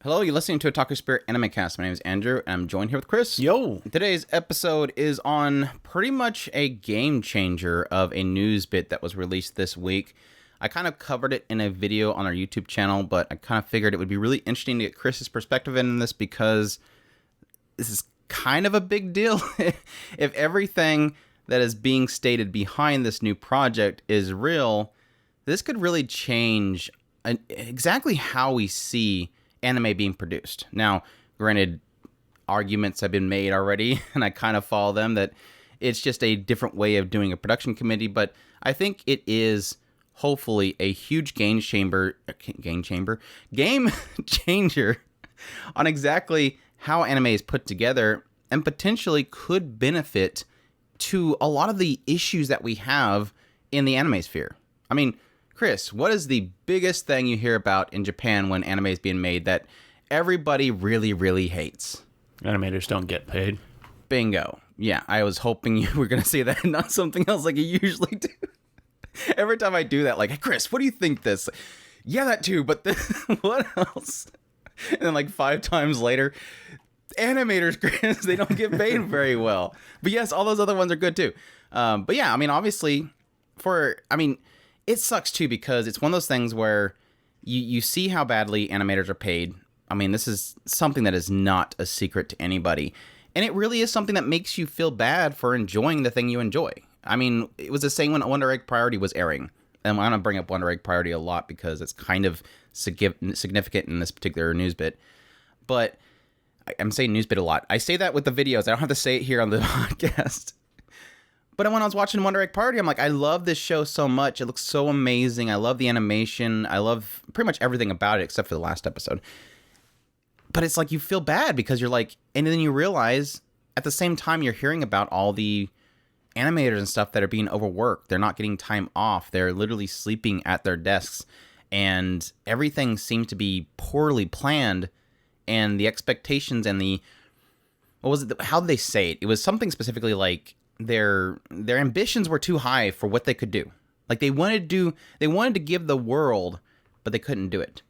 Hello, you're listening to Otaku Spirit Animecast. My name is Andrew, and I'm joined here with Chris. Yo! Today's episode is on pretty much a game changer of a news bit that was released this week. I kind of covered it in a video on our YouTube channel, but I kind of figured it would be really interesting to get Chris's perspective in this because this is kind of a big deal. If everything that is being stated behind this new project is real, this could really change exactly how we see anime being produced. Now, granted, arguments have been made already, and I kind of follow them, that it's just a different way of doing a production committee, but I think it is hopefully a huge game changer on exactly how anime is put together and potentially could benefit to a lot of the issues that we have in the anime sphere. I mean, Chris, what is the biggest thing you hear about in Japan when anime is being made that everybody really, really hates? Animators don't get paid. Bingo. Yeah, I was hoping you were going to say that and not something else like you usually do. Every time I do that, like, hey, Chris, what do you think this? Yeah, that too, but what else? And then like 5 times later, animators, Chris, they don't get paid very well. But yes, all those other ones are good too. But yeah, I mean, obviously, it sucks too because it's one of those things where you see how badly animators are paid. I mean, this is something that is not a secret to anybody. And it really is something that makes you feel bad for enjoying the thing you enjoy. I mean, it was the same when Wonder Egg Priority was airing. And I'm going to bring up Wonder Egg Priority a lot because it's kind of significant in this particular news bit. But I'm saying news bit a lot. I say that with the videos. I don't have to say it here on the podcast. But when I was watching Wonder Egg Priority, I'm like, I love this show so much. It looks so amazing. I love the animation. I love pretty much everything about it except for the last episode. But it's like you feel bad because you're like, and then you realize at the same time you're hearing about all the animators and stuff that are being overworked. They're not getting time off. They're literally sleeping at their desks. And everything seems to be poorly planned. And the expectations and how did they say it? It was something specifically like, their ambitions were too high for what they could do. Like they wanted to give the world, but they couldn't do it.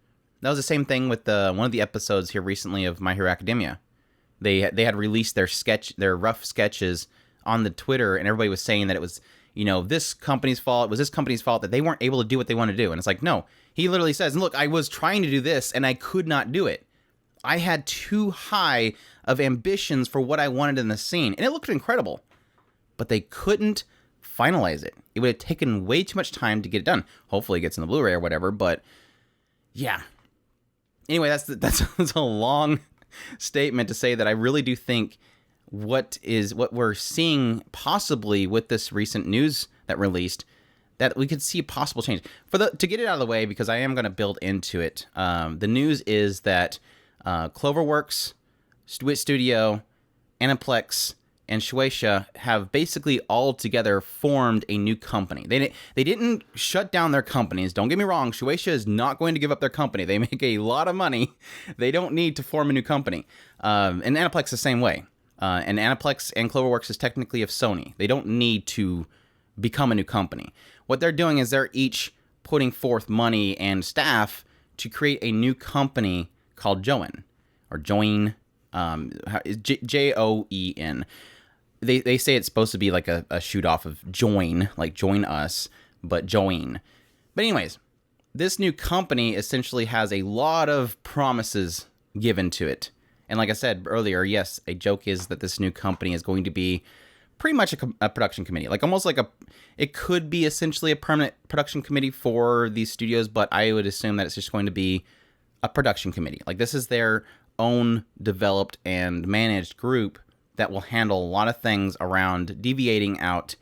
That was the same thing with one of the episodes here recently of My Hero Academia. They had released their rough sketches on the Twitter, and everybody was saying that it was, this company's fault. It was this company's fault that they weren't able to do what they want to do. And it's like, no, he literally says, look, I was trying to do this and I could not do it. I had too high of ambitions for what I wanted in the scene, and it looked incredible. But they couldn't finalize it. It would have taken way too much time to get it done. Hopefully it gets in the Blu-ray or whatever, but yeah. Anyway, that's a long statement to say that I really do think what we're seeing possibly with this recent news that released, that we could see a possible change. To get it out of the way, because I am going to build into it, the news is that CloverWorks, Wit Studio, Aniplex, and Shueisha have basically all together formed a new company. They didn't shut down their companies. Don't get me wrong. Shueisha is not going to give up their company. They make a lot of money. They don't need to form a new company. And Aniplex the same way. And Aniplex and CloverWorks is technically of Sony. They don't need to become a new company. What they're doing is they're each putting forth money and staff to create a new company called JOEN. Or JOEN. JOEN. They say it's supposed to be like a shoot off of join, like join us, but JOEN. But anyways, this new company essentially has a lot of promises given to it. And like I said earlier, yes, a joke is that this new company is going to be pretty much a production committee. Like almost like it could be essentially a permanent production committee for these studios, but I would assume that it's just going to be a production committee. Like this is their own developed and managed group that will handle a lot of things around deviating out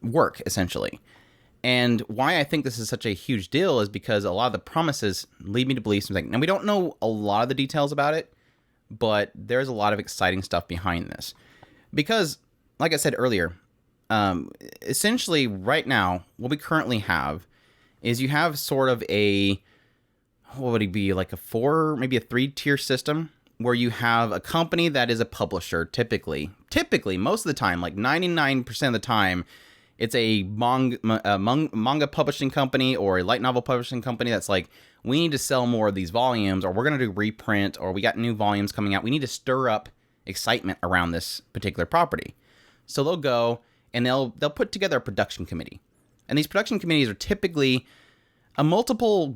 work, essentially. And why I think this is such a huge deal is because a lot of the promises lead me to believe something. And we don't know a lot of the details about it, but there's a lot of exciting stuff behind this. Because, like I said earlier, essentially right now, what we currently have is you have sort of what would it be, like a 4, maybe a 3-tier system where you have a company that is a publisher, typically, most of the time, like 99% of the time, It's a manga publishing company or a light novel publishing company that's like, we need to sell more of these volumes, or we're going to do reprint, or we got new volumes coming out. We need to stir up excitement around this particular property. So they'll go and they'll put together a production committee. And these production committees are typically a multiple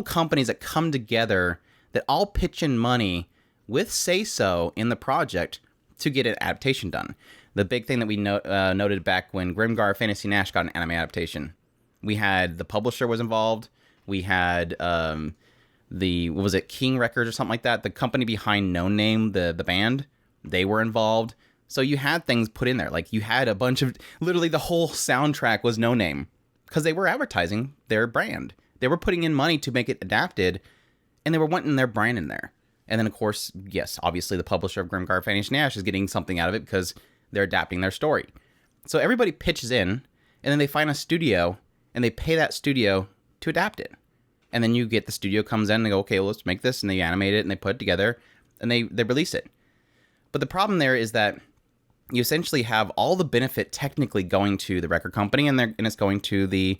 companies that come together that all pitch in money with say-so in the project to get an adaptation done. The big thing that we noted back when Grimgar Fantasy Nash got an anime adaptation, we had the publisher was involved. We had what was it, King Records or something like that? The company behind No Name, the band, they were involved. So you had things put in there. Like you had a bunch of, literally the whole soundtrack was No Name because they were advertising their brand. They were putting in money to make it adapted, and they were wanting their brand in there. And then, of course, yes, obviously the publisher of Grimgar Fantasy Nash is getting something out of it because they're adapting their story. So everybody pitches in, and then they find a studio, and they pay that studio to adapt it. And then you get the studio comes in, and they go, okay, well, let's make this, and they animate it, and they put it together, and they release it. But the problem there is that you essentially have all the benefit technically going to the record company, and it's going to the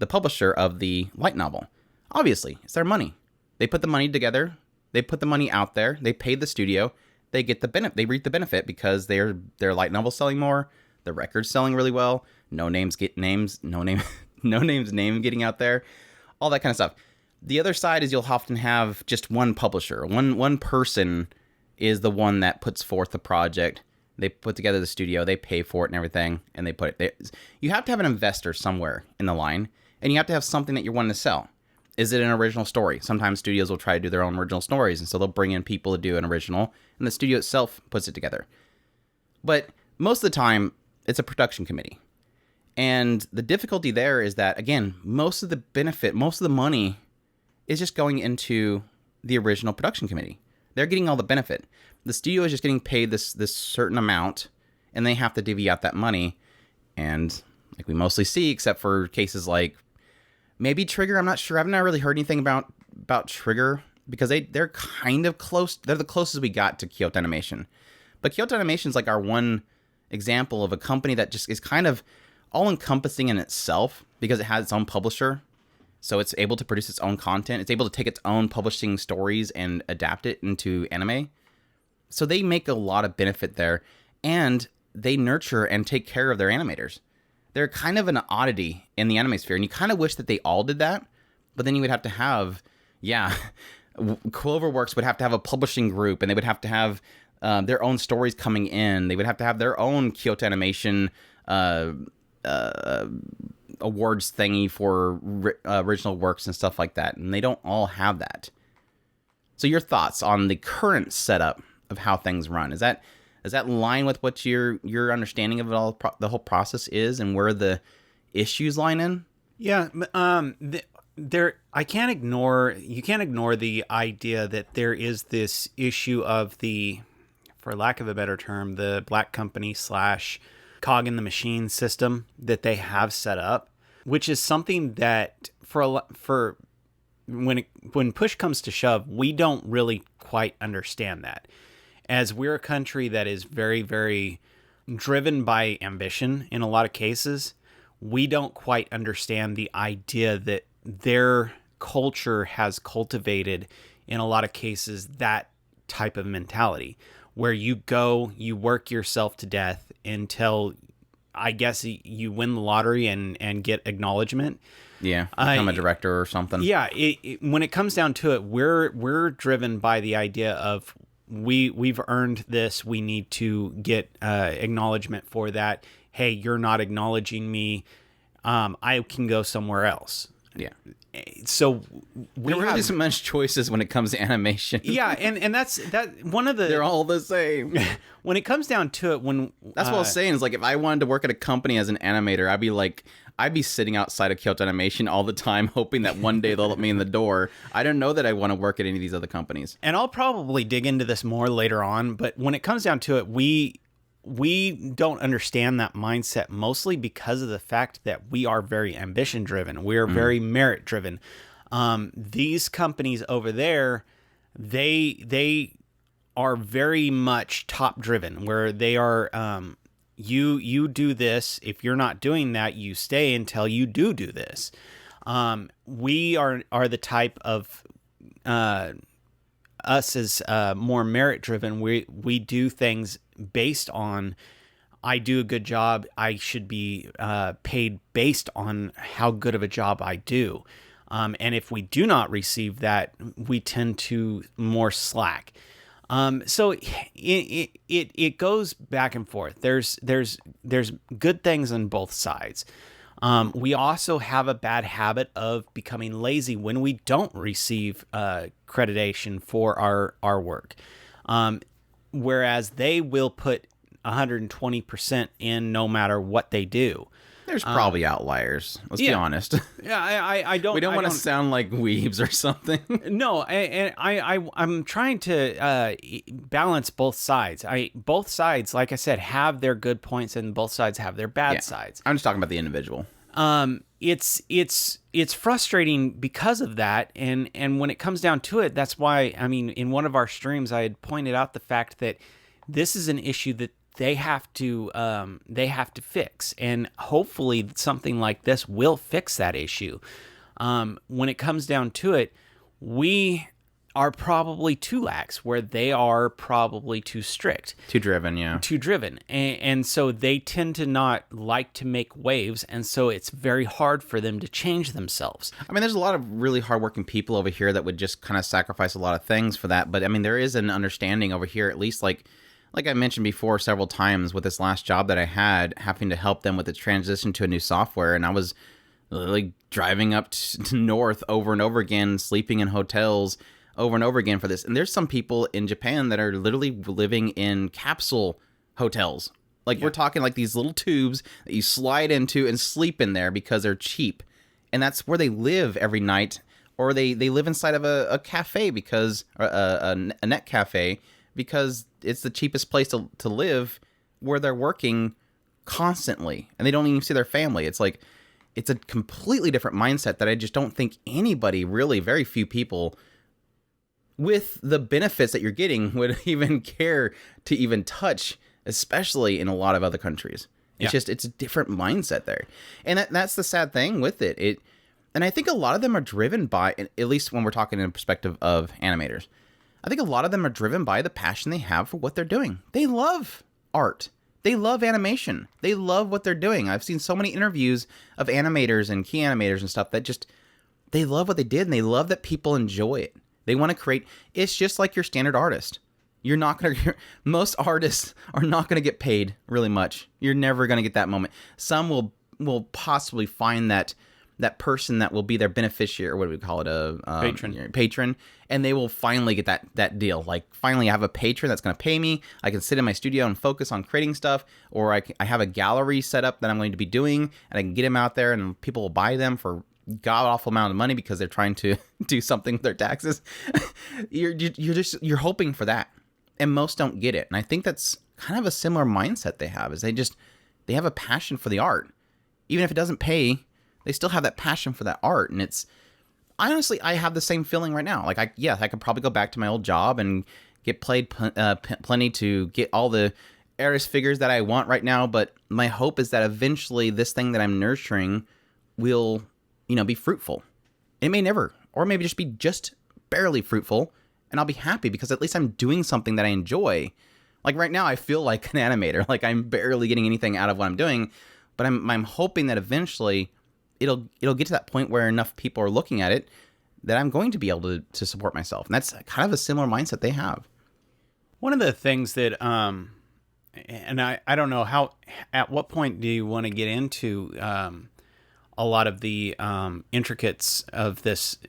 publisher of the light novel. Obviously, it's their money. They put the money together. They put the money out there. They paid the studio. They get the benefit. They reap the benefit because their light novel's selling more. The record's selling really well. No Name's name getting out there. All that kind of stuff. The other side is you'll often have just one publisher. One person is the one that puts forth the project. They put together the studio. They pay for it and everything, and they put it there. You have to have an investor somewhere in the line, and you have to have something that you're wanting to sell. Is it an original story? Sometimes studios will try to do their own original stories, and so they'll bring in people to do an original, and the studio itself puts it together. But most of the time, it's a production committee. And the difficulty there is that, again, most of the money is just going into the original production committee. They're getting all the benefit. The studio is just getting paid this certain amount, and they have to divvy out that money. And like we mostly see, except for cases like maybe Trigger, I'm not sure. I've not really heard anything about Trigger because they're kind of close. They're the closest we got to Kyoto Animation. But Kyoto Animation is like our one example of a company that just is kind of all-encompassing in itself because it has its own publisher. So it's able to produce its own content. It's able to take its own publishing stories and adapt it into anime. So they make a lot of benefit there. And they nurture and take care of their animators. They're kind of an oddity in the anime sphere. And you kind of wish that they all did that. But then you would have to have, CloverWorks would have to have a publishing group. And they would have to have their own stories coming in. They would have to have their own Kyoto Animation awards thingy for original works and stuff like that, and they don't all have that. So your thoughts on the current setup of how things run, is that in line with what your understanding of it all, the whole process is, and where the issues line in? Yeah, you can't ignore the idea that there is this issue of the, for lack of a better term, the black company / cog in the machine system that they have set up, which is something that for when push comes to shove, we don't really quite understand that, as we're a country that is very, very driven by ambition in a lot of cases. We don't quite understand the idea that their culture has cultivated in a lot of cases that type of mentality, where you go, you work yourself to death until, I guess, you win the lottery and get acknowledgement. Yeah, become a director or something. Yeah, when it comes down to it, we're driven by the idea of we've earned this. We need to get acknowledgement for that. Hey, you're not acknowledging me. I can go somewhere else. Yeah. So there really isn't much choices when it comes to animation. Yeah, and that's one of the. They're all the same. When it comes down to it, that's what I was saying. Is like if I wanted to work at a company as an animator, I'd be sitting outside of Kyoto Animation all the time, hoping that one day they'll let me in the door. I don't know that I want to work at any of these other companies. And I'll probably dig into this more later on. But when it comes down to it, we don't understand that mindset, mostly because of the fact that we are very ambition driven. We are very merit driven. These companies over there, they are very much top driven, where they are you do this. If you're not doing that, you stay until you do this. We are the type of us as more merit driven. We do things based on, I do a good job, I should be paid based on how good of a job I do. And if we do not receive that, we tend to more slack. So it goes back and forth. There's good things on both sides. We also have a bad habit of becoming lazy when we don't receive accreditation for our work. Whereas they will put 120% in no matter what they do. There's probably outliers. Let's be honest. Yeah, I don't. We don't want to sound like weebs or something. No, I'm trying to balance both sides. Both sides, like I said, have their good points, and both sides have their bad sides. I'm just talking about the individual. It's frustrating because of that, and when it comes down to it, that's why, I mean, in one of our streams, I had pointed out the fact that this is an issue that they have to fix, and hopefully something like this will fix that issue. When it comes down to it, we are probably too lax, where they are probably too strict. Too driven, yeah. Too driven. And so they tend to not like to make waves, and so it's very hard for them to change themselves. I mean, there's a lot of really hardworking people over here that would just kind of sacrifice a lot of things for that, but I mean, there is an understanding over here, at least like I mentioned before several times with this last job that I had, having to help them with the transition to a new software, and I was literally driving up to north over and over again, sleeping in hotels over and over again for this. And there's some people in Japan that are literally living in capsule hotels. Like, we're talking like these little tubes that you slide into and sleep in there because they're cheap. And that's where they live every night. Or they live inside of a cafe because, a net cafe, because it's the cheapest place to live, where they're working constantly. And they don't even see their family. It's like, it's a completely different mindset that I just don't think anybody, really, very few people with the benefits that you're getting would even care to even touch, especially in a lot of other countries. It's just, it's a different mindset there. And that's the sad thing with it. And I think a lot of them are driven by, at least when we're talking in the perspective of animators, I think a lot of them are driven by the passion they have for what they're doing. They love art. They love animation. They love what they're doing. I've seen so many interviews of animators and key animators and stuff that just, they love what they did, and they love that people enjoy it. They want to create. It's just like your standard artist. You're not going to, most artists are not going to get paid really much. You're never going to get that moment. Some will possibly find that person that will be their beneficiary, or what do we call it? Patron. And they will finally get that deal. Like, finally I have a patron that's going to pay me. I can sit in my studio and focus on creating stuff, or I have a gallery set up that I'm going to be doing, and I can get them out there and people will buy them for god awful amount of money because they're trying to do something with their taxes. you're hoping for that, and most don't get it. And I think that's kind of a similar mindset they have, is they have a passion for the art. Even if it doesn't pay, they still have that passion for that art. And it's, honestly, I have the same feeling right now. Like, I could probably go back to my old job and get played plenty to get all the artist figures that I want right now, but my hope is that eventually this thing that I'm nurturing will, be fruitful. It may never, or maybe just be just barely fruitful, and I'll be happy because at least I'm doing something that I enjoy. Like, right now I feel like an animator, like I'm barely getting anything out of what I'm doing, but I'm hoping that eventually it'll get to that point where enough people are looking at it that I'm going to be able to support myself. And that's kind of a similar mindset they have. One of the things that, and I don't know at what point do you want to get into a lot of the intricates of this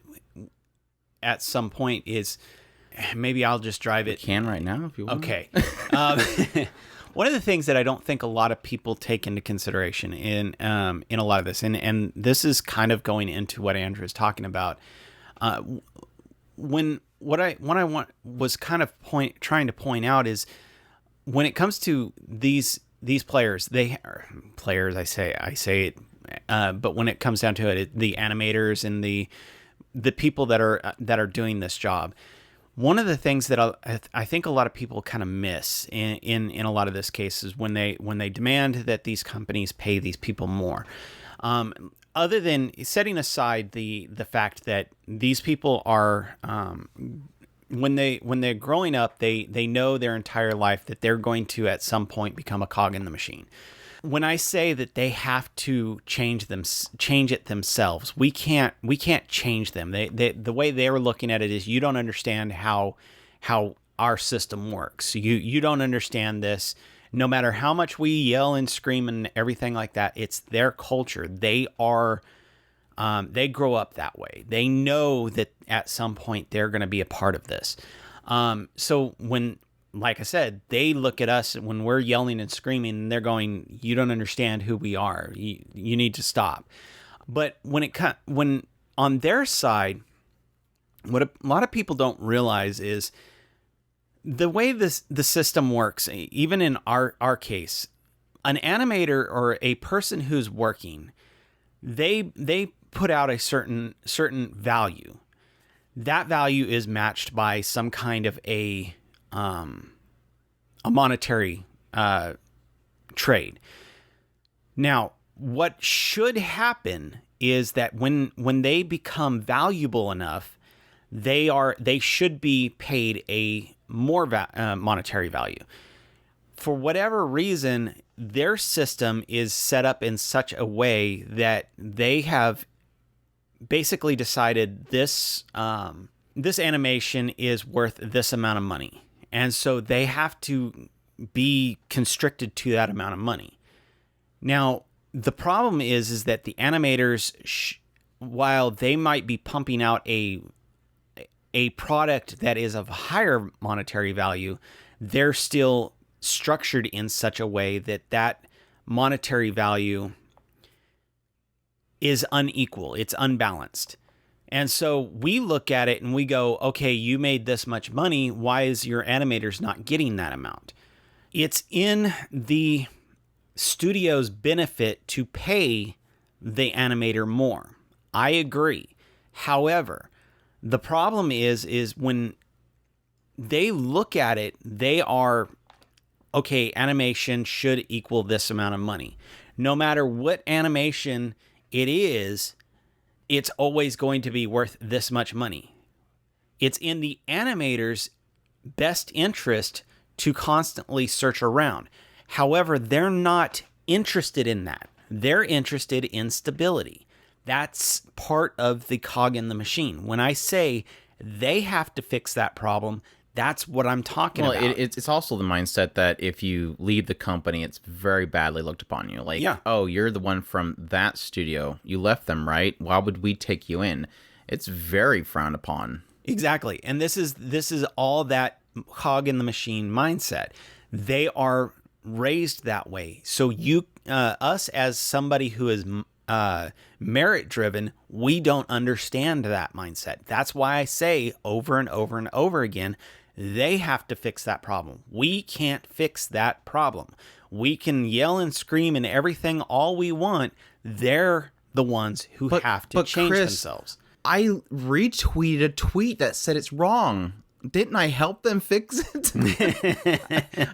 at some point, is maybe I'll just drive it. You can right now if you want. Okay. One of the things that I don't think a lot of people take into consideration in a lot of this, and this is kind of going into what Andrew is talking about, what I was kind of trying to point out is, when it comes to these players, they are players. I say it, but when it comes down to it, the animators and the people that are doing this job, One of the things that I think a lot of people kind of miss in a lot of this cases when they demand that these companies pay these people more, other than setting aside the fact that these people are when they're growing up, they know their entire life that they're going to at some point become a cog in the machine. When I say that they have to change it themselves, we can't change them. The way they were looking at it is, you don't understand how our system works. You don't understand this. No matter how much we yell and scream and everything like that, it's their culture. They grow up that way. They know that at some point they're going to be a part of this. So when, like I said, they look at us when we're yelling and screaming, and they're going, "You don't understand who we are. You need to stop." But when on their side, what a lot of people don't realize is the way the system works. Even in our case, an animator or a person who's working, they put out a certain value. That value is matched by some kind of a monetary trade. Now, what should happen is that when they become valuable enough, they should be paid a more monetary value. For whatever reason, their system is set up in such a way that they have basically decided this animation is worth this amount of money. And so they have to be constricted to that amount of money. Now, the problem is that the animators, while they might be pumping out a product that is of higher monetary value, they're still structured in such a way that monetary value is unequal. It's unbalanced. And so we look at it and we go, okay, you made this much money. Why is your animators not getting that amount? It's in the studio's benefit to pay the animator more. I agree. However, the problem is when they look at it, they are, okay, animation should equal this amount of money. No matter what animation it is, it's always going to be worth this much money. It's in the animator's best interest to constantly search around. However, they're not interested in that. They're interested in stability. That's part of the cog in the machine. When I say they have to fix that problem, that's what I'm talking about. It's also the mindset that if you leave the company, it's very badly looked upon you. Like, oh, you're the one from that studio. You left them, right? Why would we take you in? It's very frowned upon. Exactly. And this is all that cog in the machine mindset. They are raised that way. So us as somebody who is merit driven, we don't understand that mindset. That's why I say over and over and over again, they have to fix that problem. We can't fix that problem. We can yell and scream and everything all we want. They're the ones who have to change Chris, themselves. I retweeted a tweet that said it's wrong. Didn't I help them fix it?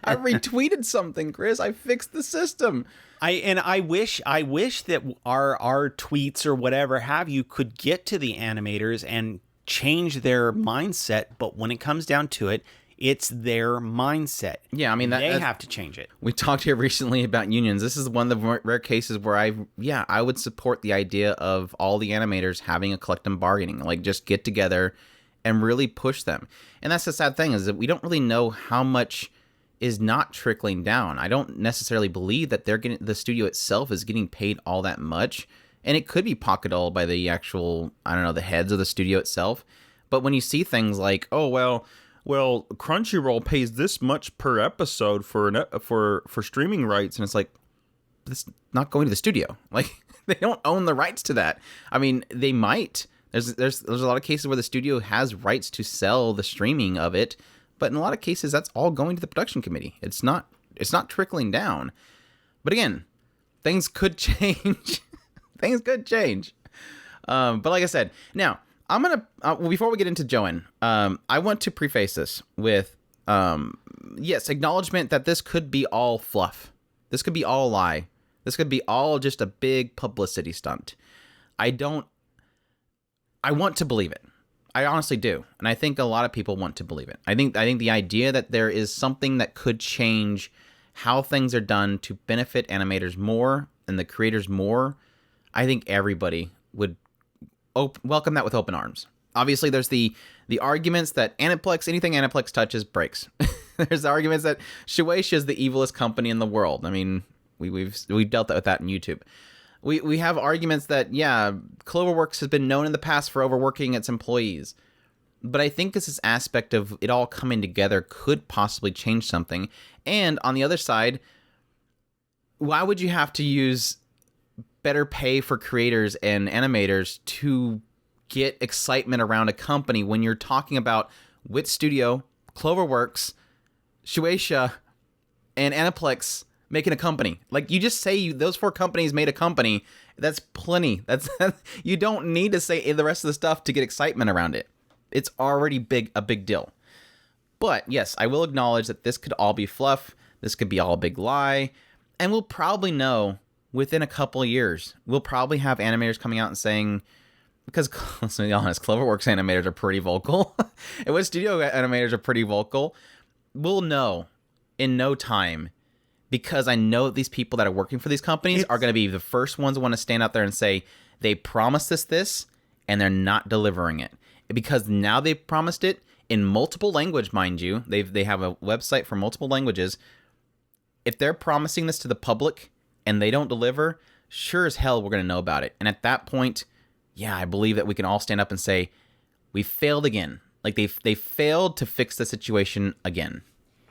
I retweeted something, Chris. I fixed the system. I wish that our tweets or whatever have you could get to the animators and change their mindset, but when it comes down to it, it's their mindset. Yeah, I mean, they have to change it. We talked here recently about unions. This is one of the rare cases where I would support the idea of all the animators having a collective bargaining, like just get together and really push them. And that's the sad thing, is that we don't really know how much is not trickling down. I don't necessarily believe that the studio itself is getting paid all that much. And it could be pocketed by the actual, the heads of the studio itself. But when you see things like, oh, well, Crunchyroll pays this much per episode for streaming rights, and it's like, it's not going to the studio. Like, they don't own the rights to that. I mean, they might. There's a lot of cases where the studio has rights to sell the streaming of it, but in a lot of cases, that's all going to the production committee. It's not trickling down. But again, things could change. Things could change. But like I said, now, I'm gonna before we get into JOEN, I want to preface this with yes, acknowledgement that this could be all fluff. This could be all a lie. This could be all just a big publicity stunt. I want to believe it. I honestly do. And I think a lot of people want to believe it. I think the idea that there is something that could change how things are done to benefit animators more and the creators more, I think everybody would welcome that with open arms. Obviously, there's the arguments that Aniplex, anything Aniplex touches breaks. There's the arguments that Shueisha is the evilest company in the world. I mean, we've dealt with that in YouTube. We have arguments that, yeah, CloverWorks has been known in the past for overworking its employees. But I think this aspect of it all coming together could possibly change something. And on the other side, why would you have to use better pay for creators and animators to get excitement around a company when you're talking about Wit Studio, CloverWorks, Shueisha, and Aniplex making a company? Like, you just say those 4 companies made a company. That's plenty. You don't need to say the rest of the stuff to get excitement around it. It's already a big deal. But yes, I will acknowledge that this could all be fluff. This could be all a big lie. And we'll probably know within a couple of years. We'll probably have animators coming out and saying, because let's be honest, CloverWorks animators are pretty vocal. And Wit Studio animators are pretty vocal. We'll know in no time, because I know that these people that are working for these companies are going to be the first ones who want to stand out there and say, they promised us this, and they're not delivering it. Because now they've promised it in multiple language, mind you. They have a website for multiple languages. If they're promising this to the public and they don't deliver, sure as hell we're going to know about it. And at that point, yeah, I believe that we can all stand up and say, we failed again. Like, they failed to fix the situation again.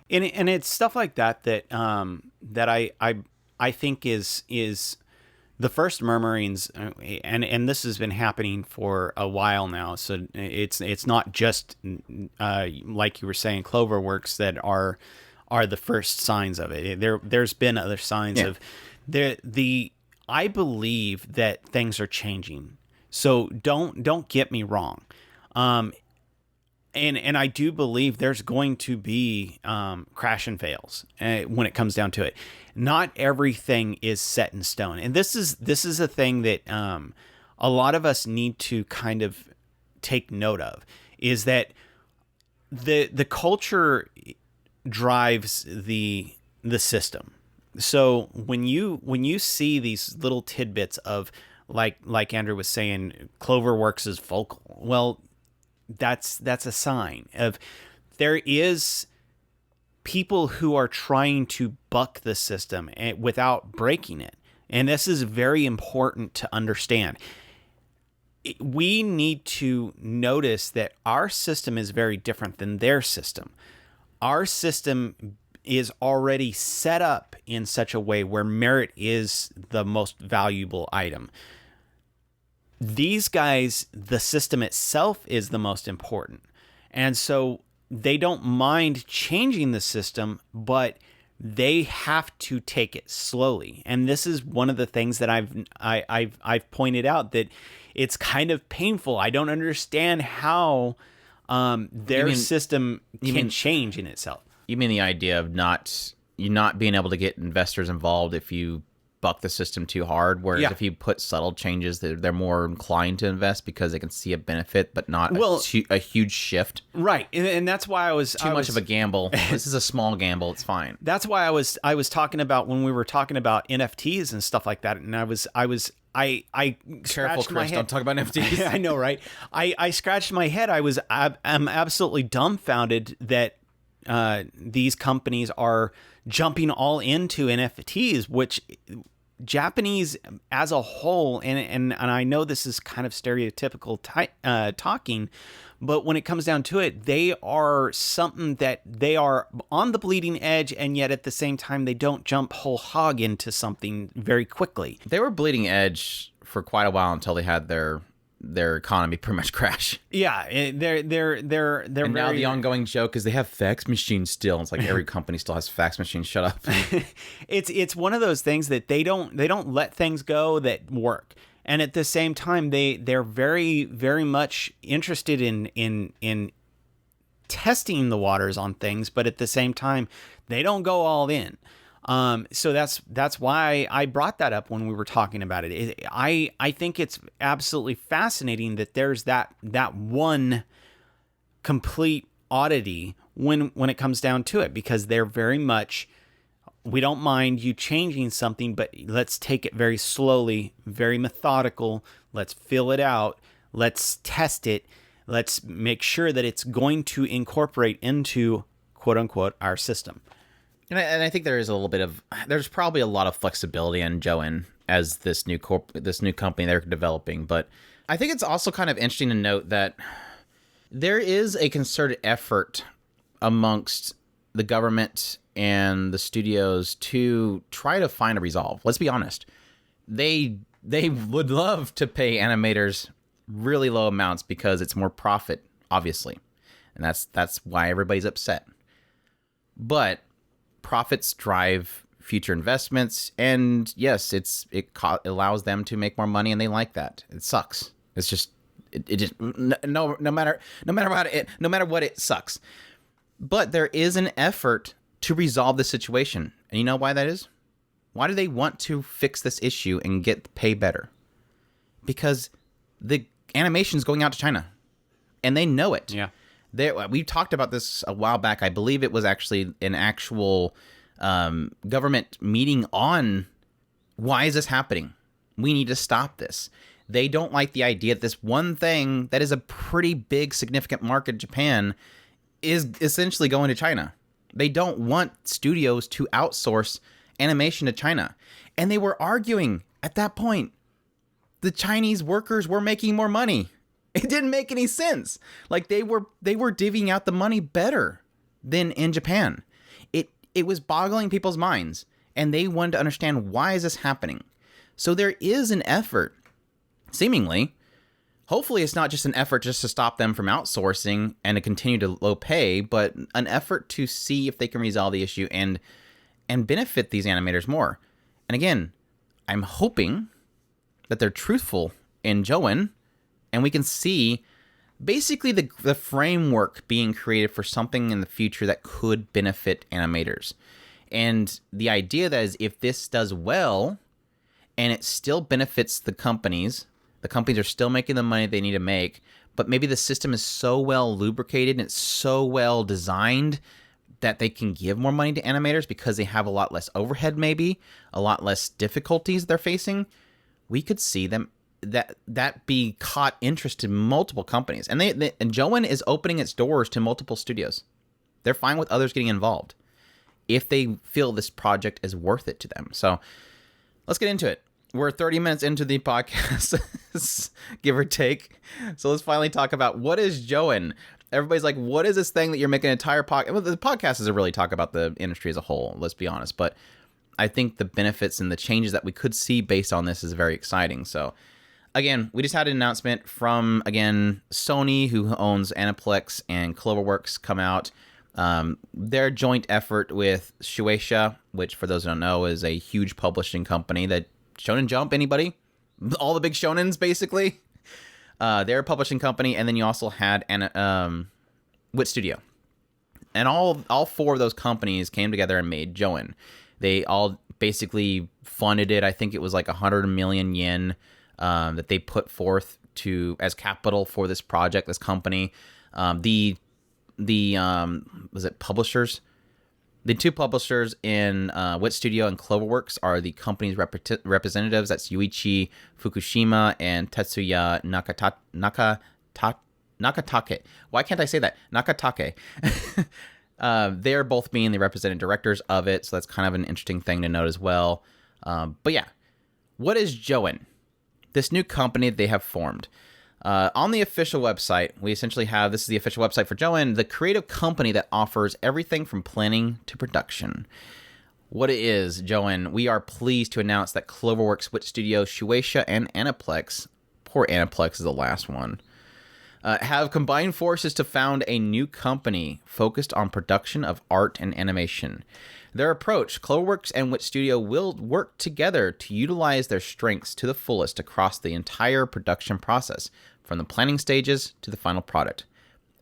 And it's stuff like that that I think is the first murmurings, and this has been happening for a while now. So it's not just like you were saying, CloverWorks that are the first signs of it. There's been other signs of I believe that things are changing. So don't get me wrong. And I do believe there's going to be crash and fails when it comes down to it. Not everything is set in stone, and this is a thing that a lot of us need to kind of take note of. Is that the culture drives the system. So when you see these little tidbits of like Andrew was saying, CloverWorks is vocal. Well, that's a sign of there is people who are trying to buck the system without breaking it. And this is very important to understand. We need to notice that our system is very different than their system. Our system is already set up in such a way where merit is the most valuable item. These guys, the system itself is the most important. And so they don't mind changing the system, but they have to take it slowly. And this is one of the things that I've pointed out, that it's kind of painful. I don't understand how their system can change in itself. You mean the idea of not being able to get investors involved if you buck the system too hard, whereas if you put subtle changes, they're more inclined to invest because they can see a benefit, but not a huge shift. Right, and that's why I was too much of a gamble. This is a small gamble. It's fine. That's why I was talking about when we were talking about NFTs and stuff like that, and I careful, Chris. Don't talk about NFTs. I know, right? I scratched my head. I'm absolutely dumbfounded that these companies are jumping all into NFTs, which Japanese as a whole, and I know this is kind of stereotypical talking, but when it comes down to it, they are something that they are on the bleeding edge, and yet at the same time, they don't jump whole hog into something very quickly. They were bleeding edge for quite a while until they had their economy pretty much crash. Yeah, they're and now the ongoing joke is they have fax machines still. It's like every company still has fax machines. Shut up. It's one of those things that they don't let things go that work. And at the same time, they're very, very much interested in testing the waters on things, but at the same time, they don't go all in. So that's why I brought that up when we were talking about it. I think it's absolutely fascinating that there's that one complete oddity when it comes down to it, because they're very much, we don't mind you changing something, but let's take it very slowly, very methodical. Let's fill it out. Let's test it. Let's make sure that it's going to incorporate into, quote unquote, our system. And I think there's probably a lot of flexibility in JOEN as this new company they're developing. But I think it's also kind of interesting to note that there is a concerted effort amongst the government and the studios to try to find a resolve. Let's be honest. They would love to pay animators really low amounts because it's more profit, obviously. And that's why everybody's upset. But profits drive future investments, and yes, it allows them to make more money, and they like that. It sucks. It's just no matter what, it sucks. But there is an effort to resolve the situation, and you know why that is? Why do they want to fix this issue and get pay better? Because the animation's going out to China, and they know it. Yeah. We talked about this a while back. I believe it was actually an actual government meeting on why is this happening? We need to stop this. They don't like the idea that this one thing that is a pretty big, significant market, Japan, is essentially going to China. They don't want studios to outsource animation to China. And they were arguing at that point. The Chinese workers were making more money. It didn't make any sense. Like they were divvying out the money better than in Japan. It was boggling people's minds, and they wanted to understand, why is this happening? So there is an effort, seemingly. Hopefully it's not just an effort just to stop them from outsourcing and to continue to low pay, but an effort to see if they can resolve the issue and benefit these animators more. And again, I'm hoping that they're truthful in JOEN, and we can see basically the framework being created for something in the future that could benefit animators. And the idea that is, if this does well and it still benefits the companies are still making the money they need to make, but maybe the system is so well lubricated and it's so well designed that they can give more money to animators because they have a lot less overhead, maybe a lot less difficulties they're facing. We could see them that be caught interest in multiple companies, and and JOEN is opening its doors to multiple studios. They're fine with others getting involved if they feel this project is worth it to them. So let's get into it. We're 30 minutes into the podcast, give or take. So let's finally talk about, what is JOEN? Everybody's like, what is this thing that you're making an entire podcast? Well, the podcast is to really talk about the industry as a whole, let's be honest. But I think the benefits and the changes that we could see based on this is very exciting. So again, we just had an announcement from, Sony, who owns Aniplex, and CloverWorks come out. Their joint effort with Shueisha, which for those who don't know is a huge publishing company that Shonen Jump, anybody? All the big shonens, basically. They're a publishing company, and then you also had Wit Studio. And all four of those companies came together and made JOEN. They all basically funded it. I think it was like 100 million yen that they put forth as capital for this project, this company. Was it publishers? The two publishers in Wit Studio and CloverWorks are the company's representatives. That's Yuichi Fukushima and Tetsuya Nakatake. Why can't I say that? Nakatake. They're both being the representative directors of it, so that's kind of an interesting thing to note as well. But yeah, what is JOEN? This new company they have formed. On the official website, we essentially have, this is the official website for JOEN, the creative company that offers everything from planning to production. What it is, JOEN, we are pleased to announce that CloverWorks, Wit Studio, Shueisha, and Aniplex, poor Aniplex is the last one, have combined forces to found a new company focused on production of art and animation. Their approach, CloverWorks and Wit Studio, will work together to utilize their strengths to the fullest across the entire production process, from the planning stages to the final product.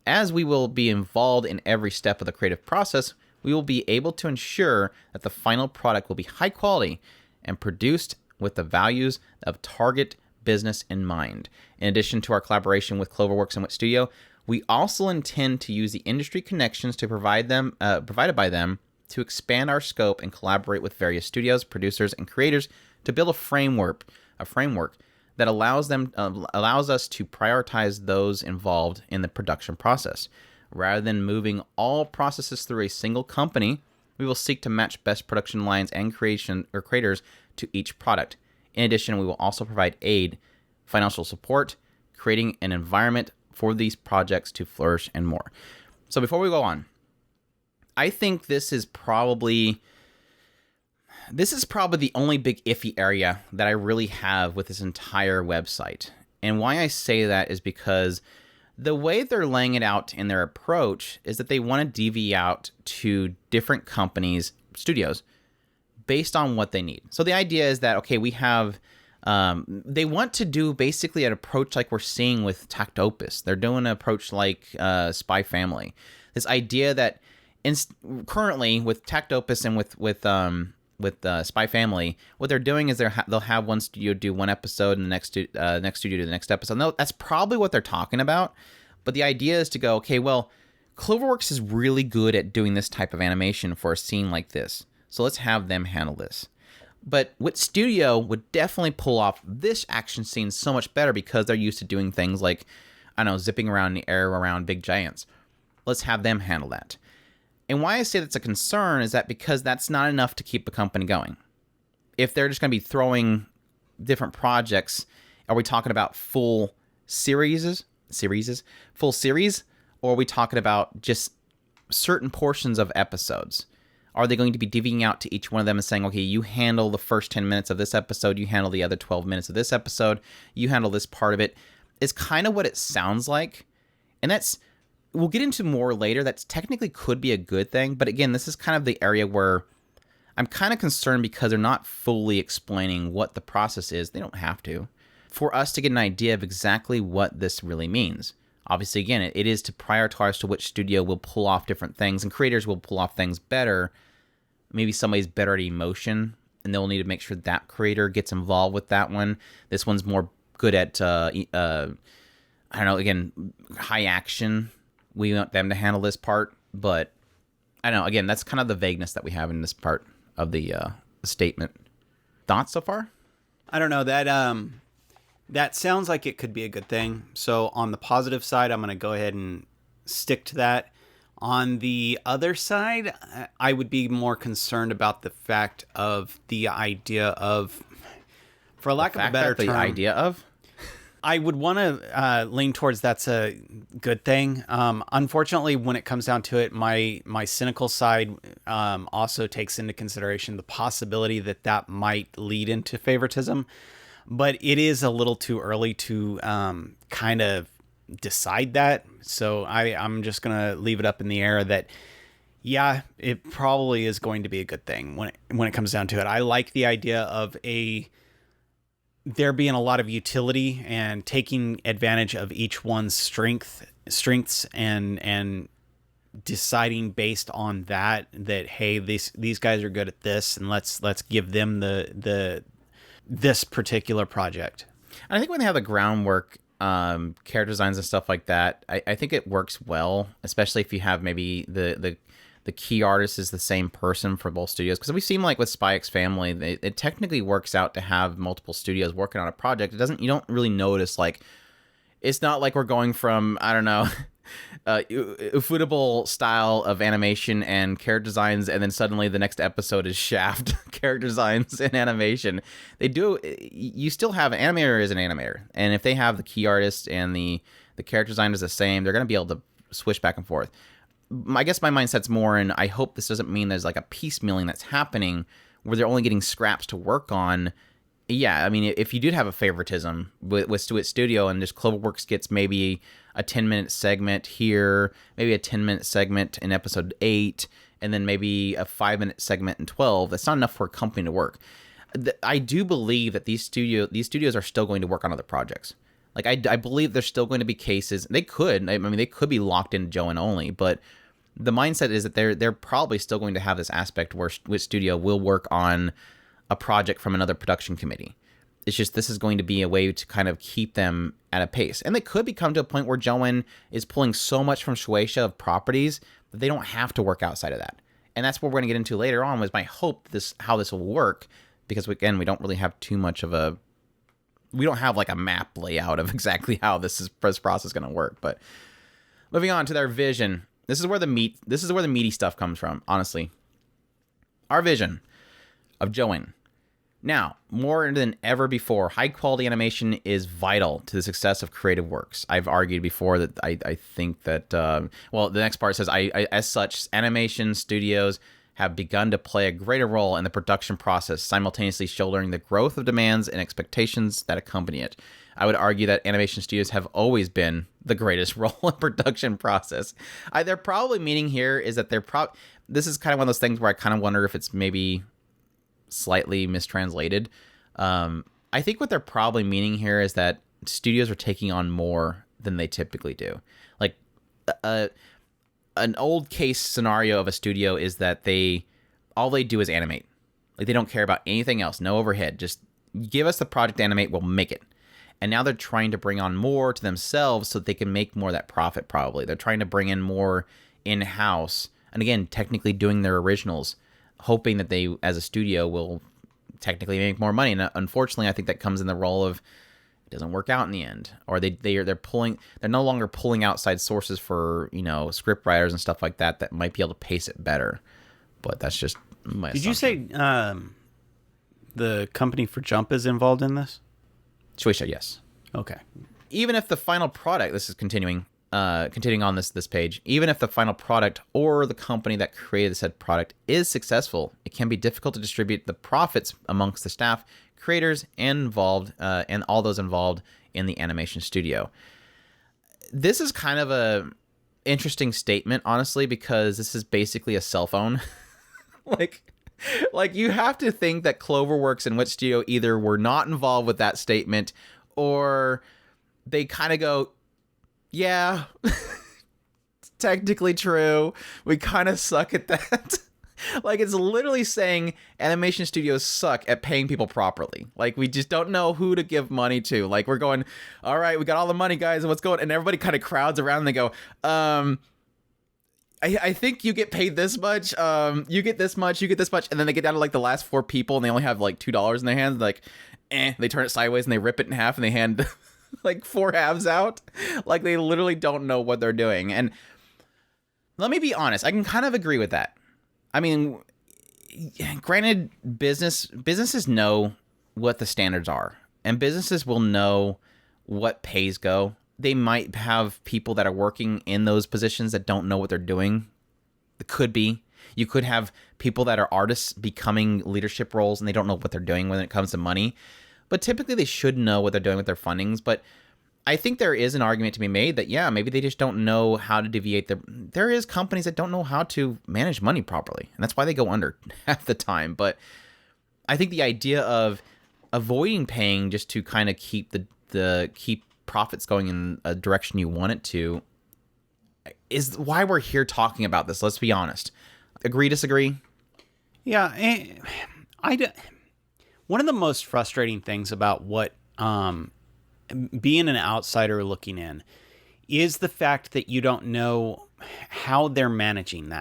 As we will be involved in every step of the creative process, we will be able to ensure that the final product will be high quality and produced with the values of target business in mind. In addition to our collaboration with CloverWorks and Wit Studio, we also intend to use the industry connections to provided by them to expand our scope and collaborate with various studios, producers, and creators to build a framework that allows us to prioritize those involved in the production process. Rather than moving all processes through a single company, we will seek to match best production lines and creators to each product. In addition, we will also provide aid, financial support, creating an environment for these projects to flourish, and more. So before we go on, I think this is probably the only big iffy area that I really have with this entire website. And why I say that is because the way they're laying it out in their approach is that they want to deviate out to different companies, studios, based on what they need. So the idea is that, okay, we have, they want to do basically an approach like we're seeing with Tactopus. They're doing an approach like Spy Family. This idea that currently with Tactopus and with Spy Family, what they're doing is they'll have one studio do one episode and the next studio do the next episode. No, that's probably what they're talking about. But the idea is to go, okay, well, CloverWorks is really good at doing this type of animation for a scene like this. So let's have them handle this. But Wit Studio would definitely pull off this action scene so much better because they're used to doing things like, I don't know, zipping around in the air around big giants. Let's have them handle that. And why I say that's a concern is that because that's not enough to keep a company going. If they're just going to be throwing different projects, are we talking about full series, or are we talking about just certain portions of episodes? Are they going to be divvying out to each one of them and saying, okay, you handle the first 10 minutes of this episode, you handle the other 12 minutes of this episode, you handle this part of it? It's kind of what it sounds like. And we'll get into more later. That's technically could be a good thing. But again, this is kind of the area where I'm kind of concerned because they're not fully explaining what the process is. They don't have to. For us to get an idea of exactly what this really means. Obviously, again, it is to prioritize to which studio will pull off different things, and creators will pull off things better. Maybe somebody's better at emotion, and they'll need to make sure that creator gets involved with that one. This one's more good at, I don't know, again, high action. We want them to handle this part, but I don't know. Again, that's kind of the vagueness that we have in this part of the statement. Thoughts so far? I don't know. That sounds like it could be a good thing. So on the positive side, I'm going to go ahead and stick to that. On the other side, I would be more concerned about the fact of the idea of, for lack of a better term, the idea of? I would want to lean towards that's a good thing. Unfortunately, when it comes down to it, my cynical side also takes into consideration the possibility that might lead into favoritism. But it is a little too early to kind of decide that. So I'm just going to leave it up in the air that, yeah, it probably is going to be a good thing when it comes down to it. I like the idea of there being a lot of utility and taking advantage of each one's strengths and deciding based on that hey, these guys are good at this, and let's give them this particular project. And I think when they have the groundwork, character designs and stuff like that, I think it works well, especially if you have maybe the key artist is the same person for both studios. Because we've seen like with Spy X Family, it technically works out to have multiple studios working on a project. You don't really notice, like, it's not like we're going from, I don't know, ufotable style of animation and character designs, and then suddenly the next episode is Shaft character designs and animation. You still have an animator is an animator, and if they have the key artist and the character design is the same, they're going to be able to switch back and forth. I guess my mindset's more, and I hope this doesn't mean there's like a piecemealing that's happening where they're only getting scraps to work on yeah, I mean, if you did have a favoritism with Wit Studio and just CloverWorks gets maybe a 10-minute segment here, maybe a 10-minute segment in episode 8, and then maybe a 5-minute segment in 12, that's not enough for a company to work. I do believe that these studios are still going to work on other projects. Like, I believe there's still going to be cases. They could. I mean, they could be locked into JOEN only, but the mindset is that they're probably still going to have this aspect where Wit Studio will work on a project from another production committee. It's just this is going to be a way to kind of keep them at a pace. And they could become to a point where JOEN is pulling so much from Shueisha of properties that they don't have to work outside of that. And that's what we're going to get into later on, was my hope how this will work, because again, we don't really have too much of we don't have like a map layout of exactly how this process is going to work. But moving on to their vision. This is where the meaty stuff comes from, honestly. Our vision of JOEN. Now, more than ever before, high-quality animation is vital to the success of creative works. I've argued before that I think that, the next part says, as such, animation studios have begun to play a greater role in the production process, simultaneously shouldering the growth of demands and expectations that accompany it. I would argue that animation studios have always been the greatest role in production process. They're probably meaning here is that this is kind of one of those things where I kind of wonder if it's maybe slightly mistranslated. I think what they're probably meaning here is that studios are taking on more than they typically do. Like an old case scenario of a studio is that all they do is animate. Like, they don't care about anything else, no overhead. Just give us the project to animate, we'll make it. And now they're trying to bring on more to themselves so that they can make more of that profit, probably. They're trying to bring in more in-house. And again, technically doing their originals, hoping that they, as a studio, will technically make more money. And unfortunately, I think that comes in the role of it doesn't work out in the end. Or they're no longer pulling outside sources for, script writers and stuff like that might be able to pace it better. But that's just my Did assumption. you say the company for Jump is involved in this? Shueisha, yes. Okay. Even if the final product, this is continuing on this page, even if the final product or the company that created said product is successful, it can be difficult to distribute the profits amongst the staff, creators, and all those involved in the animation studio. This is kind of a interesting statement, honestly, because this is basically a cell phone. Like, you have to think that CloverWorks and Wit Studio either were not involved with that statement, or they kind of go, yeah, it's technically true. We kind of suck at that. Like, it's literally saying animation studios suck at paying people properly. Like, we just don't know who to give money to. Like, we're going, all right, we got all the money, guys, what's going on? And everybody kind of crowds around and they go, I think you get paid this much, you get this much, you get this much, and then they get down to like the last 4 people and they only have like $2 in their hands, like, they turn it sideways and they rip it in half and they hand like 4 halves out. Like, they literally don't know what they're doing. And let me be honest, I can kind of agree with that. I mean, granted, businesses know what the standards are, and businesses will know what pays go. They might have people that are working in those positions that don't know what they're doing. It could be. You could have people that are artists becoming leadership roles and they don't know what they're doing when it comes to money. But typically they should know what they're doing with their fundings. But I think there is an argument to be made that, yeah, maybe they just don't know how to deviate. There is companies that don't know how to manage money properly. And that's why they go under half the time. But I think the idea of avoiding paying just to kind of keep keep profits going in a direction you want it to is why we're here talking about this. Let's be honest. Agree, disagree? Yeah, one of the most frustrating things about what being an outsider looking in is the fact that you don't know how they're managing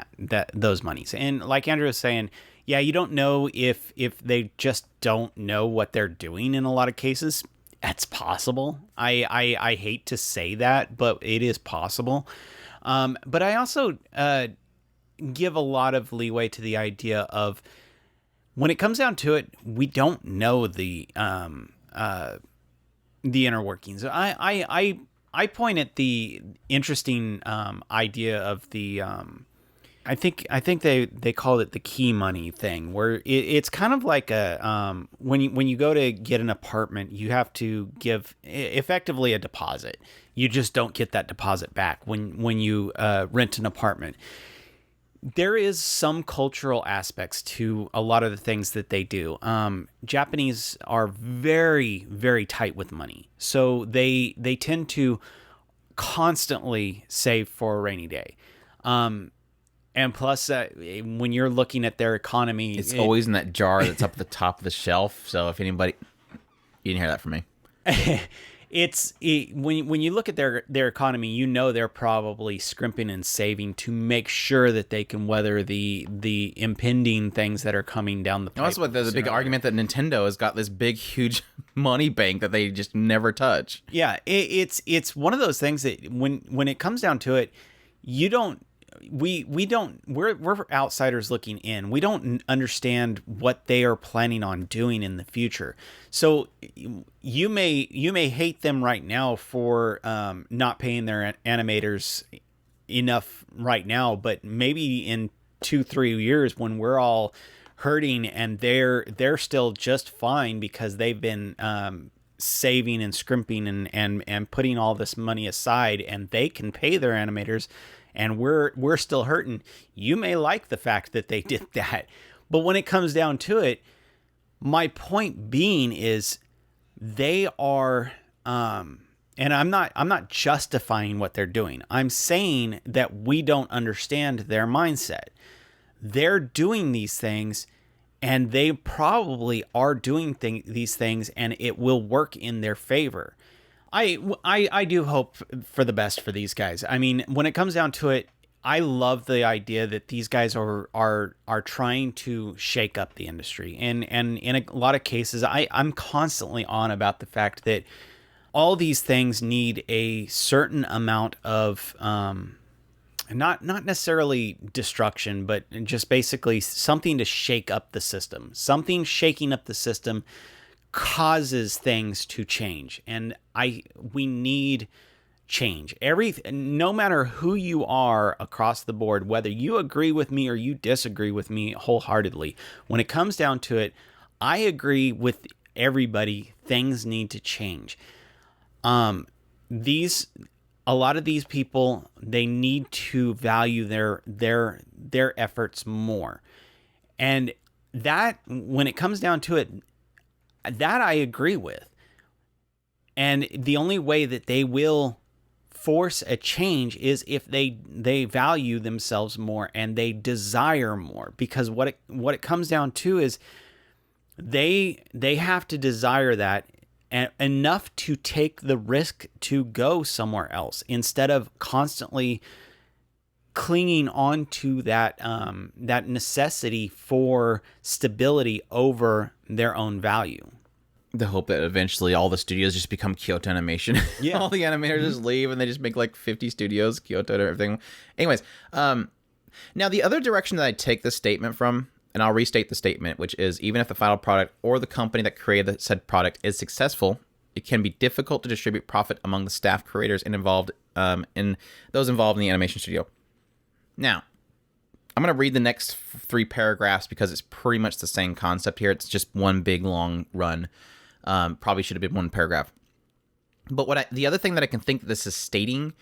those monies. And like Andrew was saying, yeah, you don't know if they just don't know what they're doing in a lot of cases. That's possible. I hate to say that, but it is possible. But I also give a lot of leeway to the idea of when it comes down to it, we don't know the inner workings. I point at the interesting idea of the I think they call it the key money thing, where it's kind of like a when you go to get an apartment, you have to give effectively a deposit. You just don't get that deposit back when you rent an apartment. There is some cultural aspects to a lot of the things that they do. Japanese are very, very tight with money, so they tend to constantly save for a rainy day. And plus, when you're looking at their economy, It's always in that jar that's up at the top of the shelf. So if anybody, you didn't hear that from me. When you look at their economy, you know they're probably scrimping and saving to make sure that they can weather the impending things that are coming down the pipe. Also, there's a big argument that Nintendo has got this big, huge money bank that they just never touch. Yeah, it's one of those things that when it comes down to it, you don't. We're outsiders looking in. We don't understand what they are planning on doing in the future. So you may hate them right now for not paying their animators enough right now, but maybe in 2-3 years when we're all hurting and they're still just fine because they've been saving and scrimping and putting all this money aside, and they can pay their animators, and we're still hurting. You may like the fact that they did that, but when it comes down to it, my point being is they are, and I'm not justifying what they're doing. I'm saying that we don't understand their mindset. They're doing these things, and they probably are doing these things, and it will work in their favor. I do hope for the best for these guys. I mean, when it comes down to it, I love the idea that these guys are trying to shake up the industry. And in a lot of cases, I'm constantly on about the fact that all these things need a certain amount of not necessarily destruction, but just basically something to shake up the system. Something shaking up the system causes things to change, and we need change. No matter who you are across the board, whether you agree with me or you disagree with me wholeheartedly, when it comes down to it, I agree with everybody. Things need to change. A lot of these people, they need to value their efforts more, and that when it comes down to it, that I agree with. And the only way that they will force a change is if they value themselves more and they desire more. Because what it comes down to is they have to desire that enough to take the risk to go somewhere else instead of constantly clinging on to that necessity for stability over their own value. The hope that eventually all the studios just become Kyoto Animation. Yeah. All the animators just leave and they just make like 50 studios, Kyoto and everything. Anyways, now the other direction that I take this statement from, and I'll restate the statement, which is even if the final product or the company that created the said product is successful, it can be difficult to distribute profit among the staff, creators, and those involved in the animation studio. Now, I'm going to read the next 3 paragraphs because it's pretty much the same concept here. It's just one big long run. Probably should have been one paragraph. But the other thing that I can think this is stating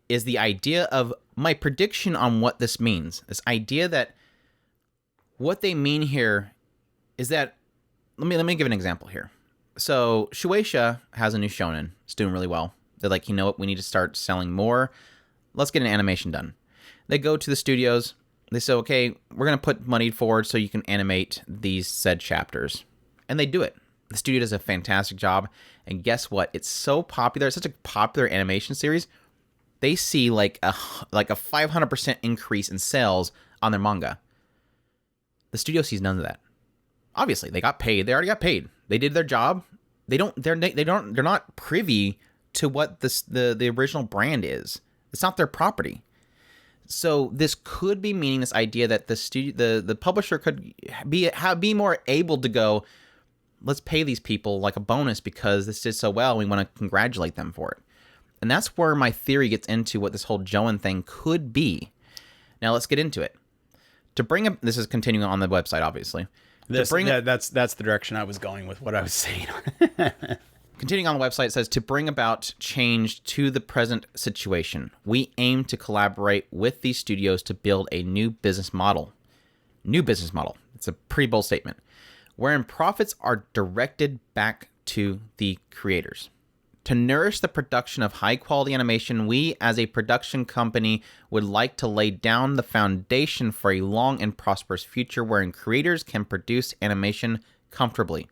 is the idea of my prediction on what this means. This idea that what they mean here is that, let me give an example here. So Shueisha has a new shonen. It's doing really well. They're like, you know what? We need to start selling more. Let's get an animation done. They go to the studios. They say, okay, we're going to put money forward so you can animate these said chapters. And they do it. The studio does a fantastic job. And guess what? It's so popular. It's such a popular animation series. They see like a 500% increase in sales on their manga. The studio sees none of that. Obviously, they got paid. They already got paid. They did their job. They're not privy to what the original brand is. It's not their property. So this could be meaning this idea that the publisher could be more able to go, let's pay these people like a bonus because this did so well. We want to congratulate them for it. And that's where my theory gets into what this whole JOEN thing could be. Now let's get into it. To bring up, this is continuing on the website, obviously. That's the direction I was going with what I was saying. Continuing on the website, it says, to bring about change to the present situation, we aim to collaborate with these studios to build a new business model. It's a pretty bold statement. Wherein profits are directed back to the creators. To nourish the production of high-quality animation, we, as a production company, would like to lay down the foundation for a long and prosperous future wherein creators can produce animation comfortably.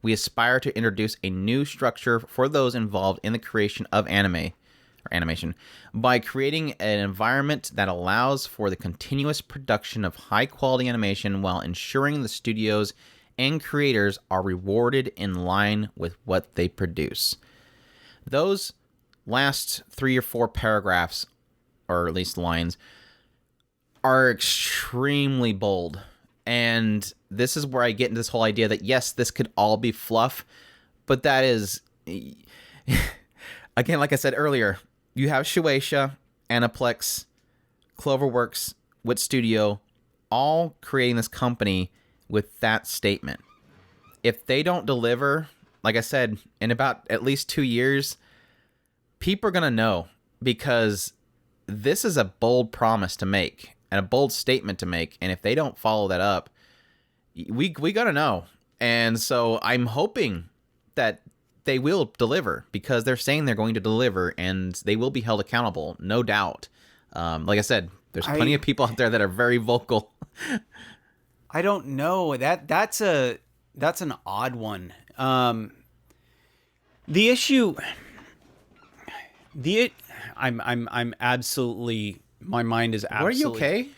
We aspire to introduce a new structure for those involved in the creation of animation by creating an environment that allows for the continuous production of high-quality animation while ensuring the studios and creators are rewarded in line with what they produce. Those last 3 or 4 paragraphs, or at least lines, are extremely bold. And this is where I get into this whole idea that, yes, this could all be fluff, but that is, again, like I said earlier, you have Shueisha, Aniplex, CloverWorks, Wit Studio, all creating this company with that statement. If they don't deliver, like I said, in about at least 2 years, people are going to know, because this is a bold promise to make and a bold statement to make. And if they don't follow that up, we got to know. And so I'm hoping that they will deliver, because they're saying they're going to deliver and they will be held accountable, no doubt. Like I said, there's plenty of people out there that are very vocal. I don't know. That's an odd one. The issue, I'm absolutely, my mind is absolutely. Are you okay?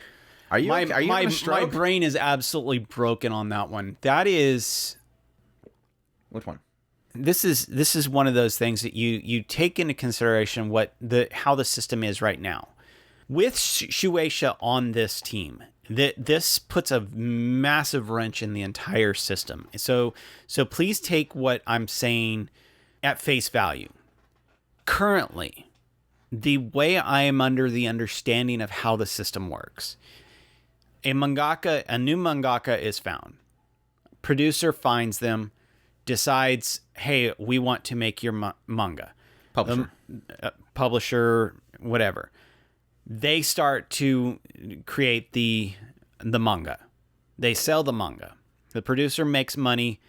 Are you okay? Are you having a stroke? My brain is absolutely broken on that one. That is. Which one? This is one of those things that you take into consideration how the system is right now. With Shueisha on this team, this puts a massive wrench in the entire system. So please take what I'm saying at face value. Currently, the way I am under the understanding of how the system works, a new mangaka is found. Producer finds them, decides, hey, we want to make your manga. Publisher, whatever. They start to create the manga. They sell the manga. The producer makes money.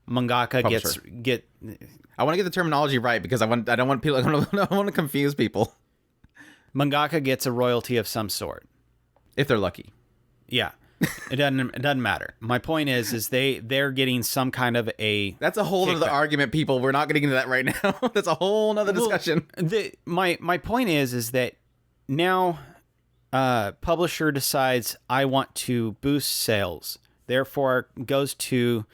Mangaka get. I want to get the terminology right, because I don't want to confuse people. Mangaka gets a royalty of some sort, if they're lucky. Yeah, it doesn't matter. My point is they're getting some kind of a. That's a whole other argument, people. We're not getting into that right now. That's a whole other discussion. My point is that now, publisher decides, I want to boost sales. Therefore, goes to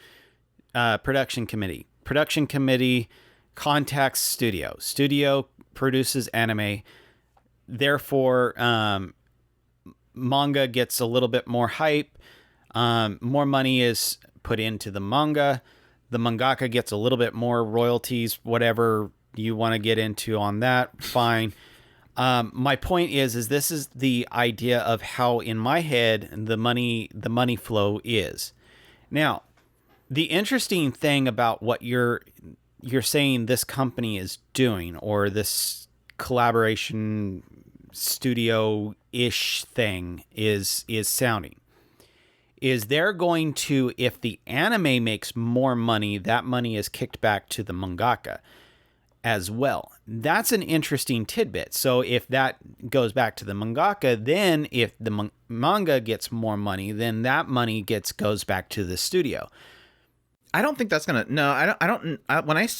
production committee. Production committee contacts studio. Studio produces anime. Therefore, manga gets a little bit more hype. More money is put into the manga. The mangaka gets a little bit more royalties, whatever you want to get into on that. Fine. My point is this is the idea of how, in my head, the money flow is. Now, the interesting thing about what you're saying this company is doing, or this collaboration studio-ish thing is sounding, is they're going to, if the anime makes more money, that money is kicked back to the mangaka as well. That's an interesting tidbit. So if that goes back to the mangaka, then if the manga gets more money, then that money goes back to the studio. I don't think that's gonna. No, I don't.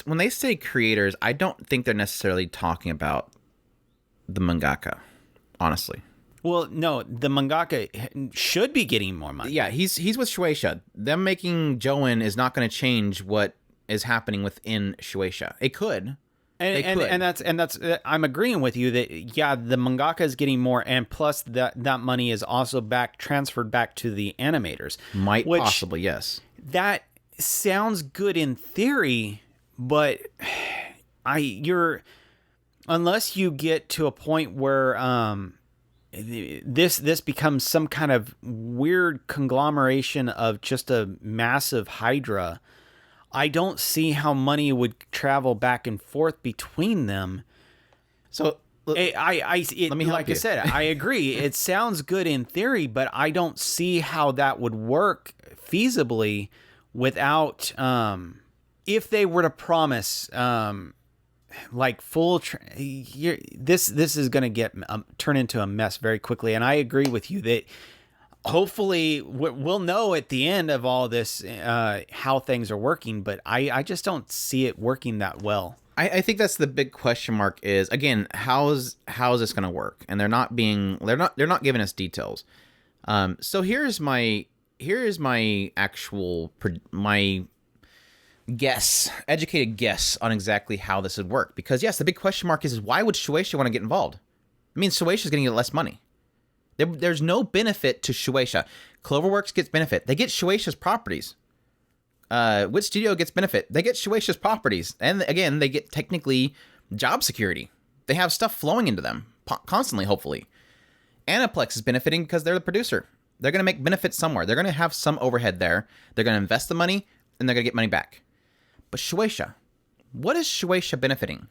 When they say creators, I don't think they're necessarily talking about the mangaka. Honestly. Well, no, the mangaka should be getting more money. Yeah, he's with Shueisha. Them making JOEN is not going to change what is happening within Shueisha. It could. And that's I'm agreeing with you that, yeah, the mangaka is getting more, and plus that money is also transferred back to the animators. Possibly, yes. That sounds good in theory, but unless you get to a point where this becomes some kind of weird conglomeration of just a massive hydra. I don't see how money would travel back and forth between them. So Let me help like you. I said, I agree. It sounds good in theory, but I don't see how that would work feasibly without, if they were to promise, like full, this is going to get turn into a mess very quickly. And I agree with you that hopefully we'll know at the end of all this how things are working, but I just don't see it working that well. I think that's the big question mark is, again, how is this going to work? And they're not giving us details. So here's my educated guess on exactly how this would work. Because yes, the big question mark is why would Shueisha want to get involved? I mean, Shueisha is going to get less money. There's no benefit to Shueisha. CloverWorks gets benefit. They get Shueisha's properties. Wit Studio gets benefit. They get Shueisha's properties. And again, they get technically job security. They have stuff flowing into them constantly, hopefully. Aniplex is benefiting because they're the producer. They're going to make benefits somewhere. They're going to have some overhead there. They're going to invest the money, and they're going to get money back. But Shueisha, what is Shueisha benefiting?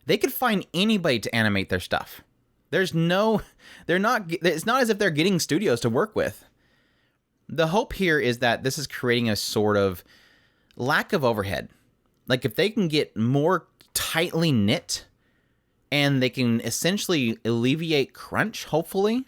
They could find anybody to animate their stuff. It's not as if they're getting studios to work with. The hope here is that this is creating a sort of lack of overhead. Like if they can get more tightly knit and they can essentially alleviate crunch, hopefully,